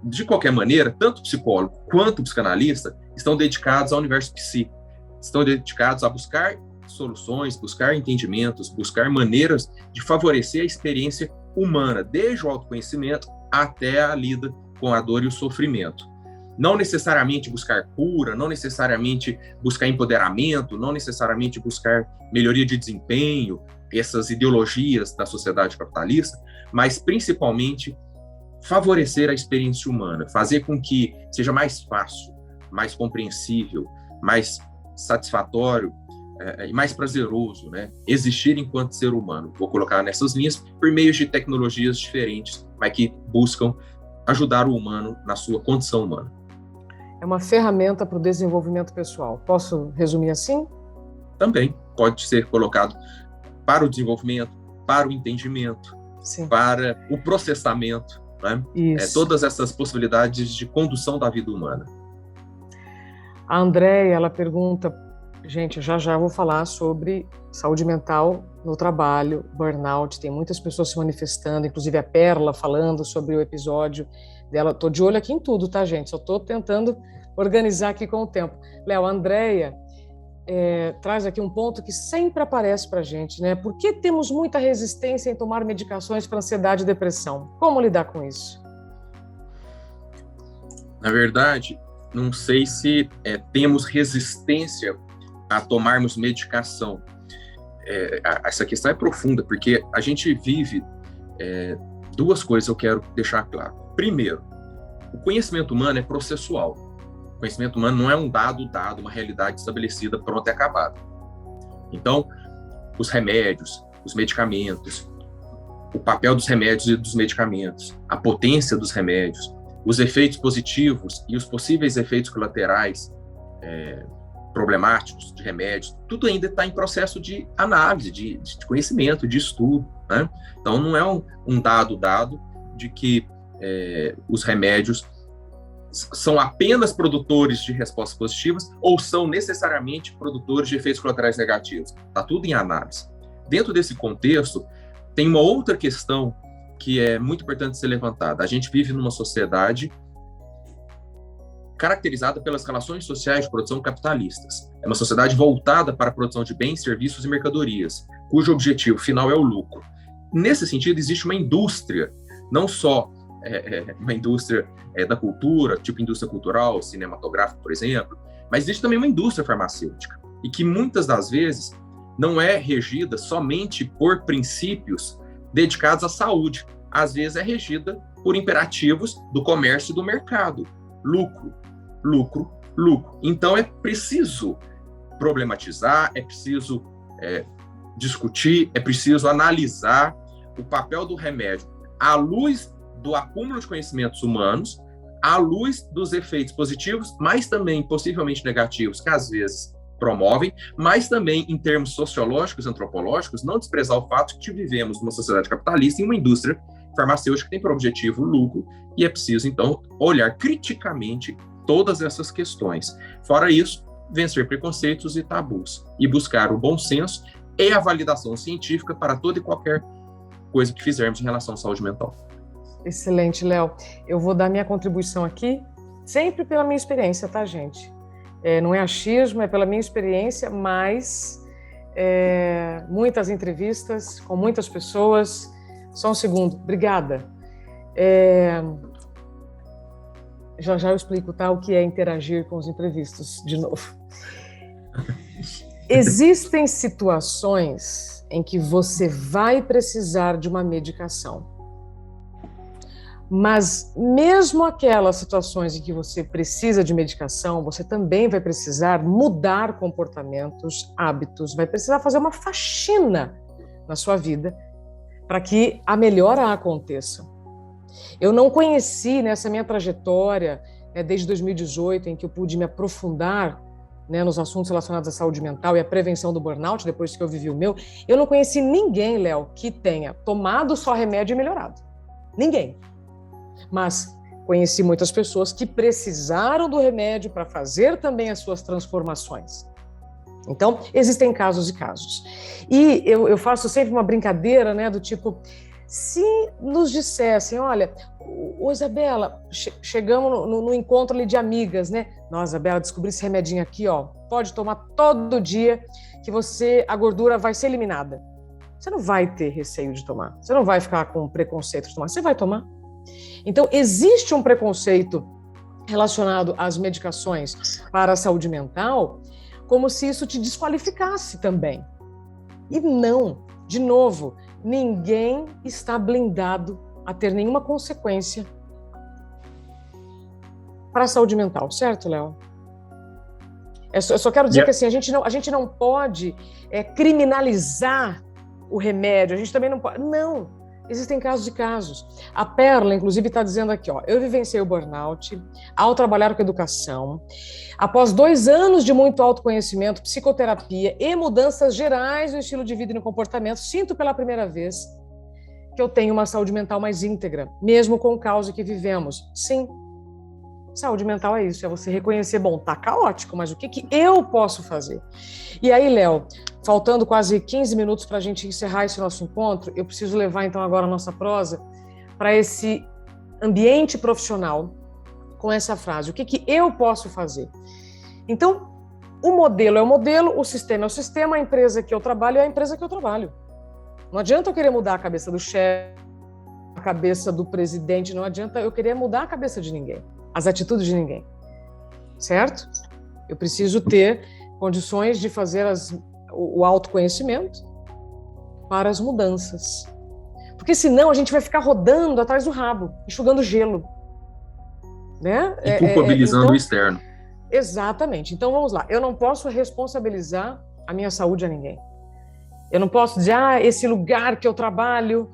De qualquer maneira, tanto o psicólogo quanto o psicanalista estão dedicados ao universo psíquico, estão dedicados a buscar soluções, buscar entendimentos, buscar maneiras de favorecer a experiência humana, desde o autoconhecimento até a lida com a dor e o sofrimento. Não necessariamente buscar cura, não necessariamente buscar empoderamento, não necessariamente buscar melhoria de desempenho, essas ideologias da sociedade capitalista, mas principalmente favorecer a experiência humana, fazer com que seja mais fácil, mais compreensível, mais satisfatório e mais prazeroso, né, existir enquanto ser humano. Vou colocar nessas linhas por meio de tecnologias diferentes, mas que buscam ajudar o humano na sua condição humana. É uma ferramenta para o desenvolvimento pessoal. Posso resumir assim? Também pode ser colocado para o desenvolvimento, para o entendimento, Sim. Para o processamento, né? Todas essas possibilidades de condução da vida humana. A Andréia, ela pergunta, gente, já vou falar sobre saúde mental no trabalho, burnout, tem muitas pessoas se manifestando, inclusive a Perla falando sobre o episódio dela. Tô de olho aqui em tudo, tá, gente? Só tô tentando organizar aqui com o tempo. Léo, a Andréia traz aqui um ponto que sempre aparece pra gente, né? Por que temos muita resistência em tomar medicações para ansiedade e depressão? Como lidar com isso? Na verdade, não sei se temos resistência a tomarmos medicação. Essa questão é profunda, porque a gente vive duas coisas eu quero deixar claro. Primeiro, o conhecimento humano é processual. O conhecimento humano não é um dado, uma realidade estabelecida, pronta e acabada. Então, os remédios, os medicamentos, o papel dos remédios e dos medicamentos, a potência dos remédios, os efeitos positivos e os possíveis efeitos colaterais problemáticos de remédios, tudo ainda está em processo de análise, de conhecimento, de estudo, né? Então, não é um dado de que os remédios são apenas produtores de respostas positivas ou são necessariamente produtores de efeitos colaterais negativos. Está tudo em análise. Dentro desse contexto, tem uma outra questão que é muito importante ser levantada. A gente vive numa sociedade caracterizada pelas relações sociais de produção capitalistas. É uma sociedade voltada para a produção de bens, serviços e mercadorias, cujo objetivo final é o lucro. Nesse sentido, existe uma indústria, não só uma indústria da cultura, tipo indústria cultural, cinematográfica, por exemplo, mas existe também uma indústria farmacêutica, e que muitas das vezes não é regida somente por princípios dedicados à saúde. Às vezes é regida por imperativos do comércio e do mercado. Lucro, lucro, lucro. Então é preciso problematizar, é preciso discutir, é preciso analisar o papel do remédio à luz do acúmulo de conhecimentos humanos, à luz dos efeitos positivos, mas também possivelmente negativos, que às vezes promovem, mas também em termos sociológicos, antropológicos, não desprezar o fato de que vivemos numa sociedade capitalista e uma indústria farmacêutica que tem por objetivo o lucro, e é preciso, então, olhar criticamente todas essas questões. Fora isso, vencer preconceitos e tabus, e buscar o bom senso e a validação científica para toda e qualquer coisa que fizermos em relação à saúde mental. Excelente, Léo. Eu vou dar minha contribuição aqui, sempre pela minha experiência, tá, gente? Não é achismo, é pela minha experiência, mas muitas entrevistas com muitas pessoas. Só um segundo, obrigada. Já eu explico, tá, o que é interagir com os entrevistos, de novo. Existem situações em que você vai precisar de uma medicação. Mas mesmo aquelas situações em que você precisa de medicação, você também vai precisar mudar comportamentos, hábitos, vai precisar fazer uma faxina na sua vida para que a melhora aconteça. Eu não conheci nessa minha trajetória, desde 2018, em que eu pude me aprofundar nos assuntos relacionados à saúde mental e à prevenção do burnout, depois que eu vivi o meu, eu não conheci ninguém, Léo, que tenha tomado só remédio e melhorado. Ninguém. Mas conheci muitas pessoas que precisaram do remédio para fazer também as suas transformações. Então, existem casos e casos. E eu faço sempre uma brincadeira, do tipo, se nos dissessem, olha, Isabela, chegamos no encontro ali de amigas, Nossa, Isabela, descobri esse remedinho aqui, pode tomar todo dia que a gordura vai ser eliminada. Você não vai ter receio de tomar, você não vai ficar com preconceito de tomar, você vai tomar. Então, existe um preconceito relacionado às medicações para a saúde mental, como se isso te desqualificasse também. E não, de novo, ninguém está blindado a ter nenhuma consequência para a saúde mental, certo, Léo? Eu só quero dizer que assim, a gente não pode criminalizar o remédio, a gente também não pode... Não! Existem casos e casos. A Perla, inclusive, está dizendo aqui, eu vivenciei o burnout ao trabalhar com educação. Após 2 anos de muito autoconhecimento, psicoterapia e mudanças gerais no estilo de vida e no comportamento, sinto pela primeira vez que eu tenho uma saúde mental mais íntegra, mesmo com o caos que vivemos. Sim, saúde mental é isso, é você reconhecer, tá caótico, mas o que eu posso fazer? E aí, Léo, faltando quase 15 minutos para a gente encerrar esse nosso encontro, eu preciso levar então agora a nossa prosa para esse ambiente profissional com essa frase, o que eu posso fazer? Então, o modelo é o modelo, o sistema é o sistema, a empresa que eu trabalho é a empresa que eu trabalho. Não adianta eu querer mudar a cabeça do chefe, a cabeça do presidente, não adianta eu querer mudar a cabeça de ninguém, as atitudes de ninguém, certo? Eu preciso ter condições de fazer o autoconhecimento para as mudanças. Porque senão a gente vai ficar rodando atrás do rabo, enxugando gelo. E culpabilizando então, o externo. Exatamente. Então vamos lá. Eu não posso responsabilizar a minha saúde a ninguém. Eu não posso dizer, esse lugar que eu trabalho...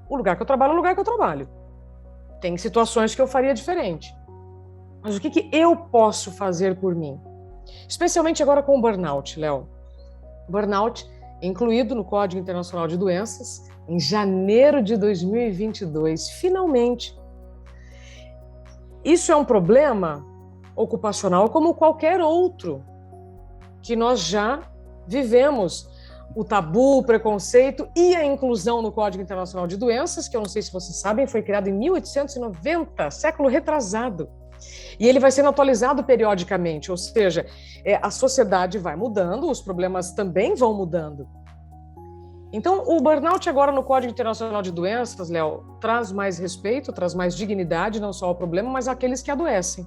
O lugar que eu trabalho é o lugar que eu trabalho. Tem situações que eu faria diferente. Mas o que eu posso fazer por mim? Especialmente agora com o burnout, Léo. Burnout incluído no Código Internacional de Doenças em janeiro de 2022, finalmente. Isso é um problema ocupacional como qualquer outro que nós já vivemos. O tabu, o preconceito e a inclusão no Código Internacional de Doenças, que eu não sei se vocês sabem, foi criado em 1890, século retrasado. E ele vai sendo atualizado periodicamente, ou seja, a sociedade vai mudando, os problemas também vão mudando. Então, o burnout agora no Código Internacional de Doenças, Léo, traz mais respeito, traz mais dignidade, não só ao problema, mas àqueles que adoecem.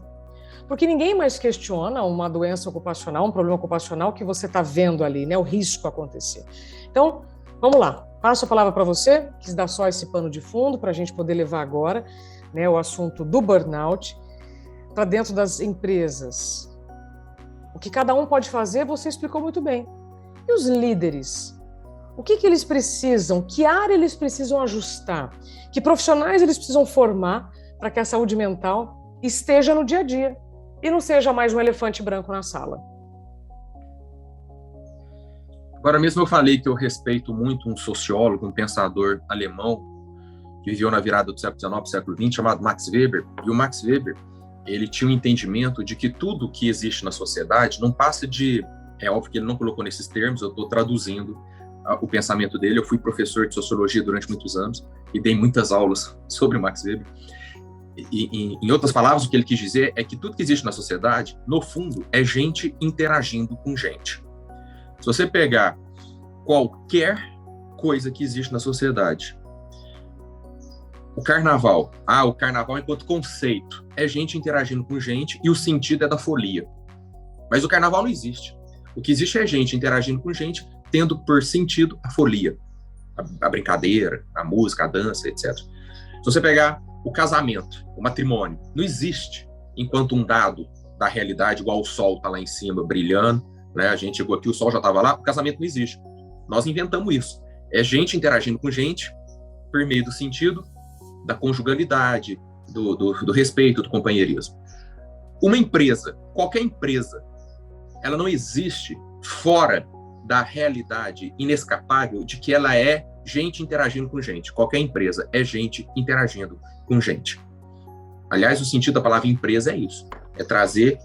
Porque ninguém mais questiona uma doença ocupacional, um problema ocupacional que você está vendo ali, né, o risco acontecer. Então, vamos lá. Passo a palavra para você, quis dar só esse pano de fundo para a gente poder levar agora, né, o assunto do burnout para dentro das empresas. O que cada um pode fazer, você explicou muito bem. E os líderes? O que eles precisam? Que área eles precisam ajustar? Que profissionais eles precisam formar para que a saúde mental esteja no dia a dia e não seja mais um elefante branco na sala? Agora mesmo eu falei que eu respeito muito um sociólogo, um pensador alemão que viveu na virada do século XIX para o século XX, chamado Max Weber. E o Max Weber, ele tinha um entendimento de que tudo que existe na sociedade não passa de... É óbvio que ele não colocou nesses termos, eu estou traduzindo o pensamento dele. Eu fui professor de sociologia durante muitos anos e dei muitas aulas sobre o Max Weber. E, em outras palavras, o que ele quis dizer é que tudo que existe na sociedade, no fundo, é gente interagindo com gente. Se você pegar qualquer coisa que existe na sociedade, o carnaval enquanto conceito é gente interagindo com gente e o sentido é da folia. Mas o carnaval não existe. O que existe é gente interagindo com gente, tendo por sentido a folia, a brincadeira, a música, a dança, etc. Se você pegar o casamento, o matrimônio, não existe enquanto um dado da realidade, igual o sol está lá em cima brilhando, né? A gente chegou aqui, o sol já estava lá, o casamento não existe. Nós inventamos isso. É gente interagindo com gente por meio do sentido da conjugalidade, do respeito, do companheirismo. Uma empresa, qualquer empresa, ela não existe fora da realidade inescapável de que ela é gente interagindo com gente. Qualquer empresa é gente interagindo com gente. Aliás, o sentido da palavra empresa é isso. É trazer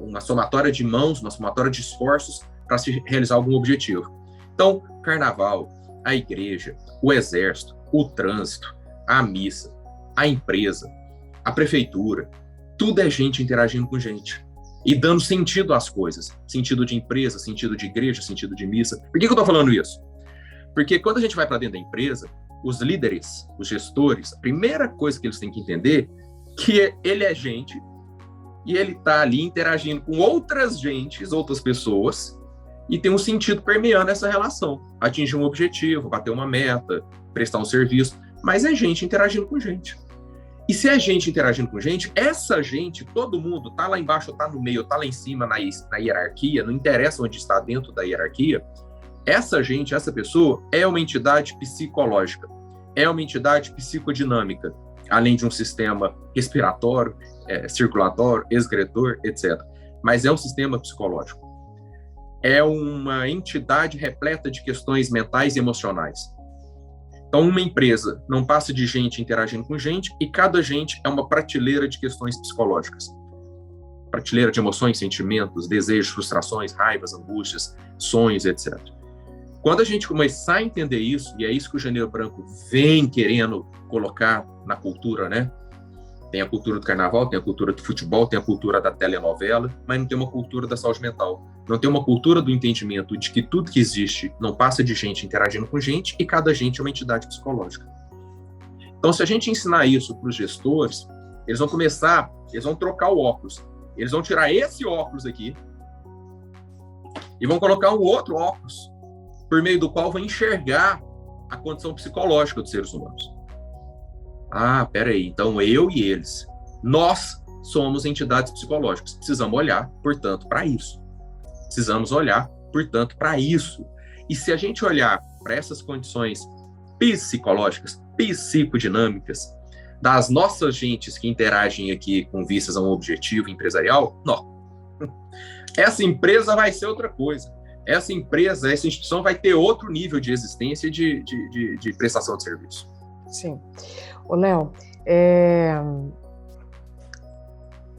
uma somatória de mãos, uma somatória de esforços para se realizar algum objetivo. Então, carnaval, a igreja, o exército, o trânsito, a missa, a empresa, a prefeitura, tudo é gente interagindo com gente e dando sentido às coisas. Sentido de empresa, sentido de igreja, sentido de missa. Por que eu estou falando isso? Porque quando a gente vai para dentro da empresa, os líderes, os gestores, a primeira coisa que eles têm que entender é que ele é gente e ele está ali interagindo com outras gentes, outras pessoas, e tem um sentido permeando essa relação. Atingir um objetivo, bater uma meta, prestar um serviço, mas é gente interagindo com gente. E se é gente interagindo com gente, essa gente, todo mundo, está lá embaixo, está no meio, está lá em cima na hierarquia, não interessa onde está dentro da hierarquia, essa gente, essa pessoa, é uma entidade psicológica, é uma entidade psicodinâmica, além de um sistema respiratório, circulatório, excretor, etc. Mas é um sistema psicológico. É uma entidade repleta de questões mentais e emocionais. Então, uma empresa não passa de gente interagindo com gente e cada gente é uma prateleira de questões psicológicas. Prateleira de emoções, sentimentos, desejos, frustrações, raivas, angústias, sonhos, etc. Quando a gente começar a entender isso, e é isso que o Janeiro Branco vem querendo colocar na cultura, né? Tem a cultura do carnaval, tem a cultura do futebol, tem a cultura da telenovela, mas não tem uma cultura da saúde mental. Não tem uma cultura do entendimento de que tudo que existe não passa de gente interagindo com gente e cada gente é uma entidade psicológica. Então, se a gente ensinar isso para os gestores, eles vão trocar o óculos. Eles vão tirar esse óculos aqui e vão colocar um outro óculos por meio do qual vão enxergar a condição psicológica dos seres humanos. Ah, peraí, então eu e eles, nós somos entidades psicológicas. Precisamos olhar, portanto, para isso. Precisamos olhar, portanto, para isso. E se a gente olhar para essas condições psicológicas, psicodinâmicas, das nossas gentes que interagem aqui com vistas a um objetivo empresarial, não. Essa empresa vai ser outra coisa. Essa empresa, essa instituição vai ter outro nível de existência e de prestação de serviço. Sim. Ô, Léo,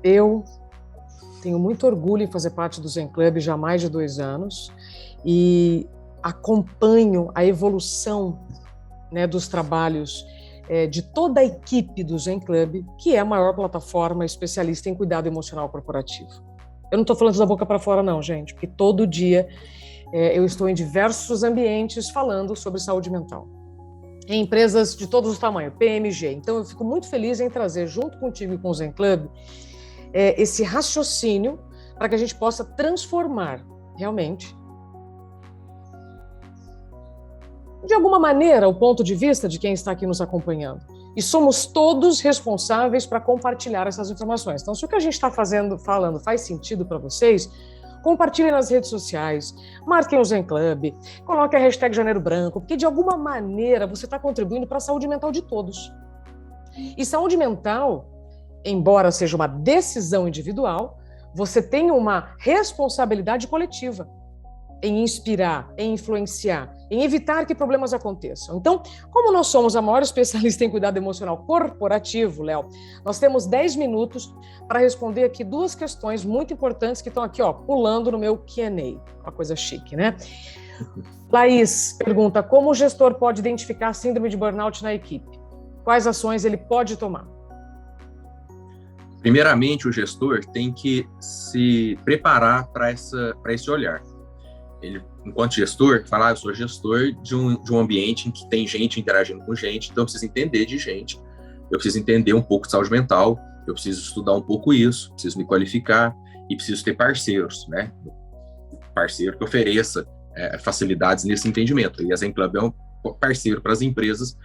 eu tenho muito orgulho em fazer parte do Zen Club já há mais de 2 anos e acompanho a evolução, né, dos trabalhos de toda a equipe do Zen Club, que é a maior plataforma especialista em cuidado emocional corporativo. Eu não estou falando da boca para fora não, gente, porque todo dia eu estou em diversos ambientes falando sobre saúde mental. Em empresas de todos os tamanhos, PMG. Então eu fico muito feliz em trazer junto contigo e com o Zen Club esse raciocínio para que a gente possa transformar realmente, de alguma maneira, o ponto de vista de quem está aqui nos acompanhando. E somos todos responsáveis para compartilhar essas informações. Então, se o que a gente está falando faz sentido para vocês, compartilhem nas redes sociais, marquem o Zen Club, coloquem a hashtag Janeiro Branco, porque de alguma maneira você está contribuindo para a saúde mental de todos. E saúde mental, embora seja uma decisão individual, você tem uma responsabilidade coletiva em inspirar, em influenciar, em evitar que problemas aconteçam. Então, como nós somos a maior especialista em cuidado emocional corporativo, Léo, nós temos 10 minutos para responder aqui 2 questões muito importantes que estão aqui, pulando no meu Q&A. Uma coisa chique, né? Laís pergunta, como o gestor pode identificar a síndrome de burnout na equipe? Quais ações ele pode tomar? Primeiramente, o gestor tem que se preparar para esse olhar. Ele, enquanto gestor, fala, eu sou gestor de um ambiente em que tem gente interagindo com gente, então eu preciso entender de gente, eu preciso entender um pouco de saúde mental, eu preciso estudar um pouco isso, preciso me qualificar e preciso ter parceiros, né? Parceiro que ofereça facilidades nesse entendimento. E a Zen Club é um parceiro para as empresas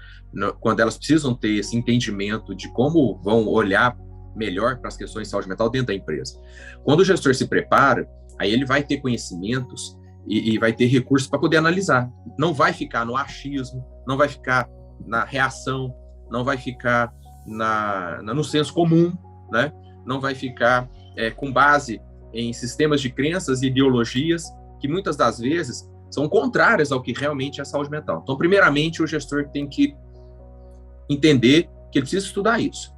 quando elas precisam ter esse entendimento de como vão olhar melhor para as questões de saúde mental dentro da empresa. Quando o gestor se prepara, aí ele vai ter conhecimentos e vai ter recursos para poder analisar. Não vai ficar no achismo, não vai ficar na reação, não vai ficar no senso comum, né? Não vai ficar com base em sistemas de crenças e ideologias que muitas das vezes são contrárias ao que realmente é saúde mental. Então, primeiramente, o gestor tem que entender que ele precisa estudar isso.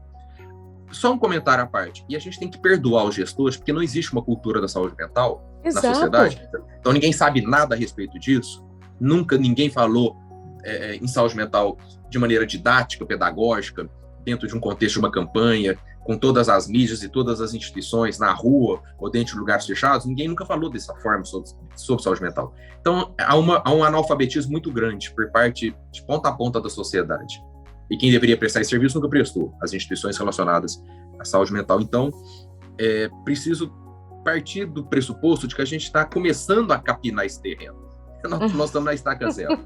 Só um comentário à parte. E a gente tem que perdoar os gestores, porque não existe uma cultura da saúde mental na sociedade. Então, ninguém sabe nada a respeito disso. Nunca ninguém falou em saúde mental de maneira didática, pedagógica, dentro de um contexto de uma campanha, com todas as mídias e todas as instituições na rua ou dentro de lugares fechados. Ninguém nunca falou dessa forma sobre saúde mental. Então, há um analfabetismo muito grande por parte de ponta a ponta da sociedade. E quem deveria prestar esse serviço nunca prestou, as instituições relacionadas à saúde mental. Então, preciso partir do pressuposto de que a gente está começando a capinar esse terreno. Nós estamos na estaca zero.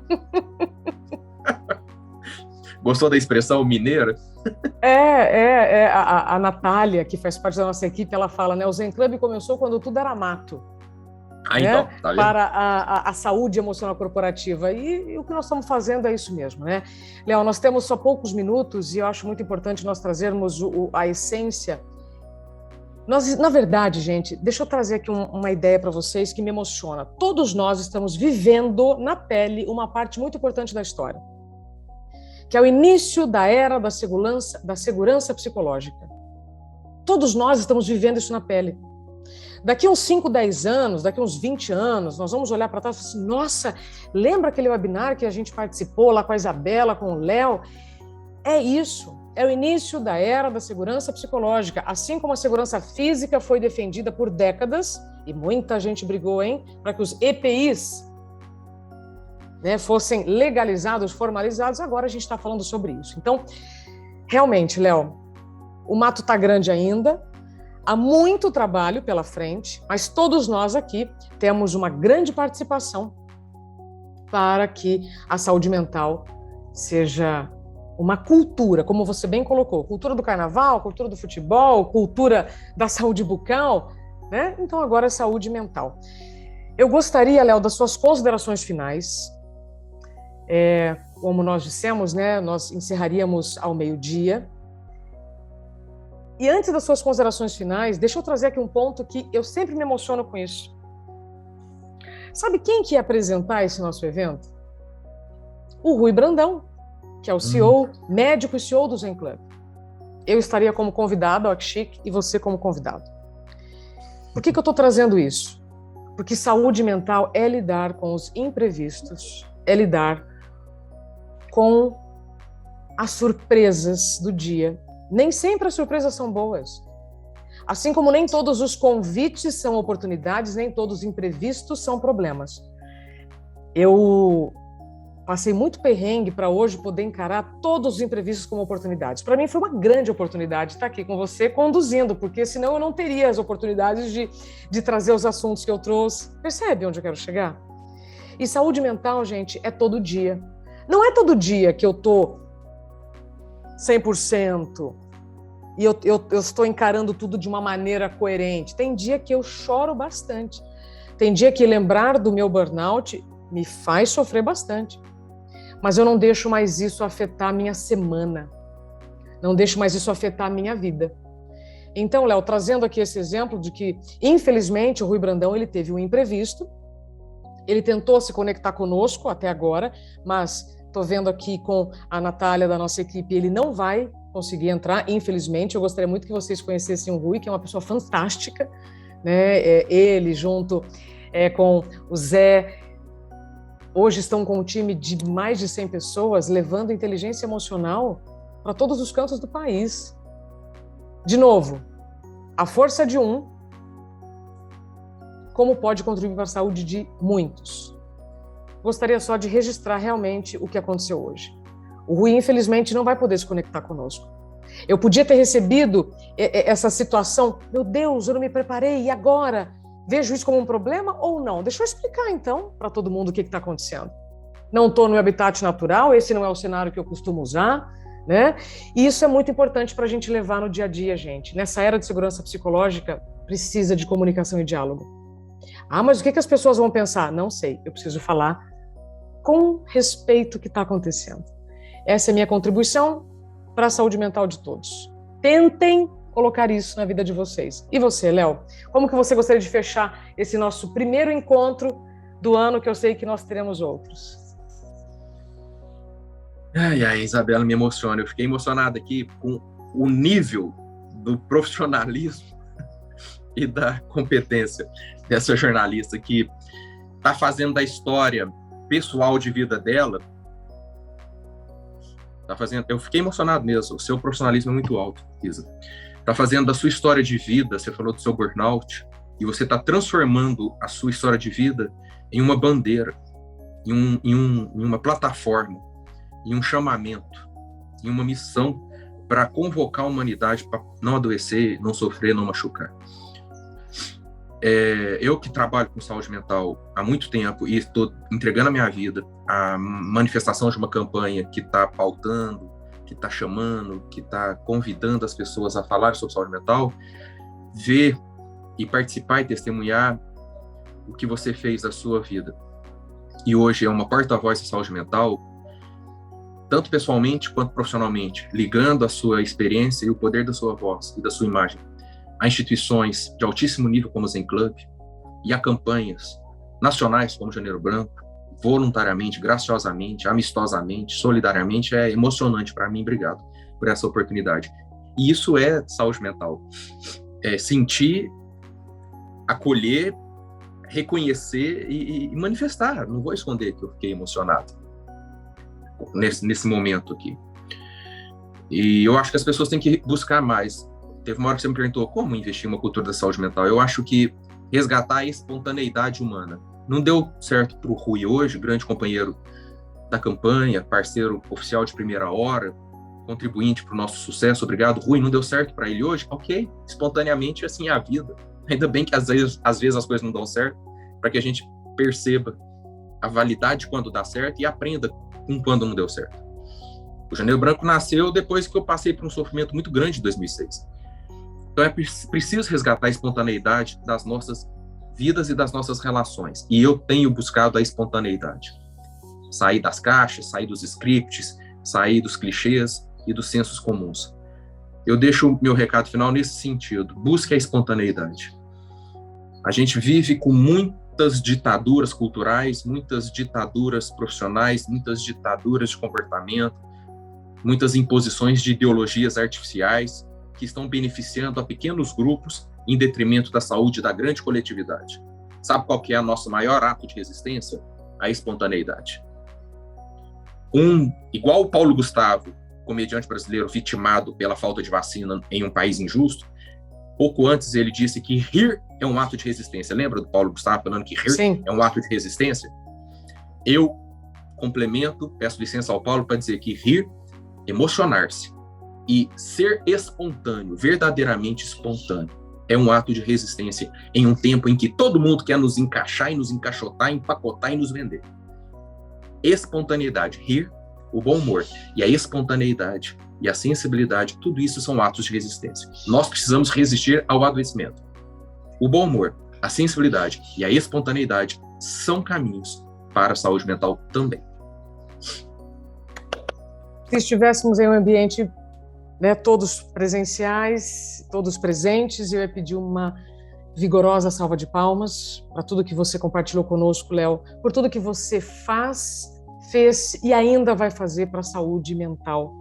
Gostou da expressão mineira? A Natália, que faz parte da nossa equipe, ela fala, né? O Zen Club começou quando tudo era mato. Então, tá vendo? Para a saúde emocional corporativa. E o que nós estamos fazendo é isso mesmo, né? Léo, nós temos só poucos minutos e eu acho muito importante nós trazermos a essência. Na verdade, gente, deixa eu trazer aqui uma ideia para vocês que me emociona. Todos nós estamos vivendo na pele uma parte muito importante da história, que é o início da era da segurança psicológica. Todos nós estamos vivendo isso na pele. Daqui uns 5, 10 anos, daqui uns 20 anos, nós vamos olhar para trás e falar assim, nossa, lembra aquele webinar que a gente participou lá com a Isabela, com o Léo? É isso, é o início da era da segurança psicológica, assim como a segurança física foi defendida por décadas, e muita gente brigou, para que os EPIs, né, fossem legalizados, formalizados, agora a gente está falando sobre isso. Então, realmente, Léo, o mato está grande ainda, há muito trabalho pela frente, mas todos nós aqui temos uma grande participação para que a saúde mental seja uma cultura, como você bem colocou, cultura do carnaval, cultura do futebol, cultura da saúde bucal, né? Então agora é saúde mental. Eu gostaria, Léo, das suas considerações finais. Como nós dissemos, né, nós encerraríamos ao meio-dia. E antes das suas considerações finais, deixa eu trazer aqui um ponto que eu sempre me emociono com isso. Sabe quem que ia apresentar esse nosso evento? O Rui Brandão, que é o CEO, médico e CEO do Zen Club. Eu estaria como convidado, ó, que chique, e você como convidado. Por que eu estou trazendo isso? Porque saúde mental é lidar com os imprevistos, é lidar com as surpresas do dia. Nem sempre as surpresas são boas. Assim como nem todos os convites são oportunidades, nem todos os imprevistos são problemas. Eu passei muito perrengue para hoje poder encarar todos os imprevistos como oportunidades. Para mim foi uma grande oportunidade estar aqui com você conduzindo, porque senão eu não teria as oportunidades de trazer os assuntos que eu trouxe. Percebe onde eu quero chegar? E saúde mental, gente, é todo dia. Não é todo dia que eu estou 100%. E eu estou encarando tudo de uma maneira coerente. Tem dia que eu choro bastante. Tem dia que lembrar do meu burnout me faz sofrer bastante. Mas eu não deixo mais isso afetar a minha semana. Não deixo mais isso afetar a minha vida. Então, Léo, trazendo aqui esse exemplo de que, infelizmente, o Rui Brandão ele teve um imprevisto. Ele tentou se conectar conosco até agora, mas estou vendo aqui com a Natália da nossa equipe, ele não vai conseguir entrar, infelizmente. Eu gostaria muito que vocês conhecessem o Rui, que é uma pessoa fantástica, né? Ele junto com o Zé, hoje estão com um time de mais de 100 pessoas, levando inteligência emocional para todos os cantos do país. De novo, a força de um, como pode contribuir para a saúde de muitos. Gostaria só de registrar realmente o que aconteceu hoje. O Rui, infelizmente, não vai poder se conectar conosco. Eu podia ter recebido essa situação, meu Deus, eu não me preparei, e agora? Vejo isso como um problema ou não? Deixa eu explicar, então, para todo mundo o que está acontecendo. Não estou no meu habitat natural, esse não é o cenário que eu costumo usar, né? E isso é muito importante para a gente levar no dia a dia, gente. Nessa era de segurança psicológica, precisa de comunicação e diálogo. Ah, mas o que as pessoas vão pensar? Não sei, eu preciso falar com respeito ao que está acontecendo. Essa é a minha contribuição para a saúde mental de todos. Tentem colocar isso na vida de vocês. E você, Léo? Como que você gostaria de fechar esse nosso primeiro encontro do ano, que eu sei que nós teremos outros? Ai, Isabela, me emociona. Eu fiquei emocionado aqui com o nível do profissionalismo e da competência dessa jornalista que está fazendo da história pessoal de vida dela. Eu fiquei emocionado mesmo. O seu profissionalismo é muito alto, Isa. Está fazendo da sua história de vida, você falou do seu burnout, e você está transformando a sua história de vida em uma bandeira, em uma plataforma, em um chamamento, em uma missão para convocar a humanidade para não adoecer, não sofrer, não machucar. Eu que trabalho com saúde mental há muito tempo e estou entregando a minha vida à manifestação de uma campanha que está pautando, que está chamando, que está convidando as pessoas a falar sobre saúde mental, ver e participar e testemunhar o que você fez da sua vida. E hoje é uma porta-voz da saúde mental, tanto pessoalmente quanto profissionalmente, ligando a sua experiência e o poder da sua voz e da sua imagem a instituições de altíssimo nível como o Zen Club e a campanhas nacionais como Janeiro Branco, voluntariamente, graciosamente, amistosamente, solidariamente. É emocionante para mim. Obrigado por essa oportunidade. E isso é saúde mental. É sentir, acolher, reconhecer e manifestar. Não vou esconder que eu fiquei emocionado nesse momento aqui. E eu acho que as pessoas têm que buscar mais. Teve uma hora que você me perguntou como investir em uma cultura da saúde mental. Eu acho que resgatar a espontaneidade humana. Não deu certo para o Rui hoje, grande companheiro da campanha, parceiro oficial de primeira hora, contribuinte para o nosso sucesso. Obrigado, Rui. Não deu certo para ele hoje? Ok, espontaneamente assim é a vida. Ainda bem que às vezes as coisas não dão certo, para que a gente perceba a validade quando dá certo e aprenda com quando não deu certo. O Janeiro Branco nasceu depois que eu passei por um sofrimento muito grande em 2006. Então é preciso resgatar a espontaneidade das nossas vidas e das nossas relações. E eu tenho buscado a espontaneidade. Sair das caixas, sair dos scripts, sair dos clichês e dos sensos comuns. eu deixo o meu recado final nesse sentido. Busque a espontaneidade. A gente vive com muitas ditaduras culturais, muitas ditaduras profissionais, muitas ditaduras de comportamento, muitas imposições de ideologias artificiais que estão beneficiando a pequenos grupos em detrimento da saúde da grande coletividade. Sabe qual que é o nosso maior ato de resistência? A espontaneidade. Igual o Paulo Gustavo, comediante brasileiro vitimado pela falta de vacina em um país injusto, pouco antes ele disse que rir é um ato de resistência. Lembra do Paulo Gustavo falando que rir Sim. é um ato de resistência? Eu complemento, peço licença ao Paulo para dizer que rir, emocionar-se e ser espontâneo, verdadeiramente espontâneo, é um ato de resistência em um tempo em que todo mundo quer nos encaixar e nos encaixotar, empacotar e nos vender. Espontaneidade, rir, o bom humor e a espontaneidade e a sensibilidade, tudo isso são atos de resistência. Nós precisamos resistir ao adoecimento. O bom humor, a sensibilidade e a espontaneidade são caminhos para a saúde mental também. Se estivéssemos em um ambiente, né, todos presenciais, todos presentes, eu ia pedir uma vigorosa salva de palmas para tudo que você compartilhou conosco, Léo, por tudo que você fez e ainda vai fazer para a saúde mental,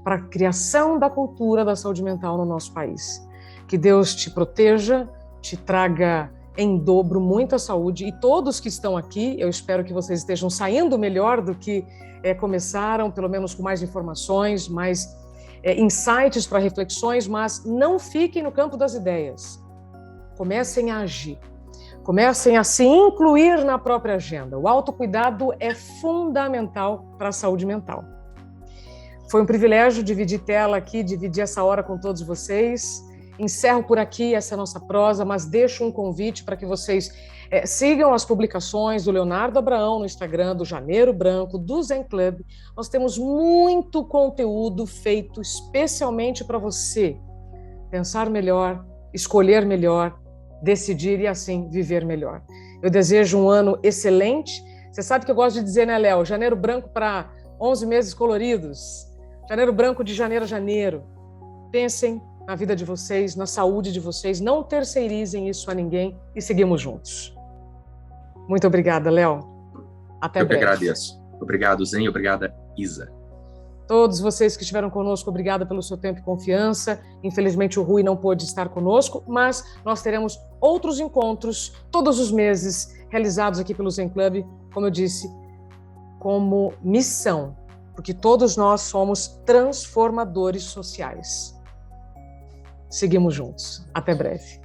para a criação da cultura da saúde mental no nosso país. Que Deus te proteja, te traga em dobro muita saúde, e todos que estão aqui, eu espero que vocês estejam saindo melhor do que começaram, pelo menos com mais informações, mais insights para reflexões, mas não fiquem no campo das ideias. Comecem a agir. Comecem a se incluir na própria agenda. O autocuidado é fundamental para a saúde mental. Foi um privilégio dividir tela aqui, dividir essa hora com todos vocês. Encerro por aqui essa nossa prosa, mas deixo um convite para que vocês sigam as publicações do Leonardo Abraão no Instagram, do Janeiro Branco, do Zen Club. Nós temos muito conteúdo feito especialmente para você pensar melhor, escolher melhor, decidir e assim viver melhor. Eu desejo um ano excelente. Você sabe que eu gosto de dizer, né, Léo? Janeiro branco para 11 meses coloridos. Janeiro branco de janeiro a janeiro. Pensem na vida de vocês, na saúde de vocês. Não terceirizem isso a ninguém e seguimos juntos. Muito obrigada, Léo. Até breve. Eu que agradeço. Obrigado, Zen. Obrigada, Isa. Todos vocês que estiveram conosco, obrigada pelo seu tempo e confiança. Infelizmente o Rui não pôde estar conosco, mas nós teremos outros encontros todos os meses realizados aqui pelo Zen Club, como eu disse, como missão, porque todos nós somos transformadores sociais. Seguimos juntos. Até breve.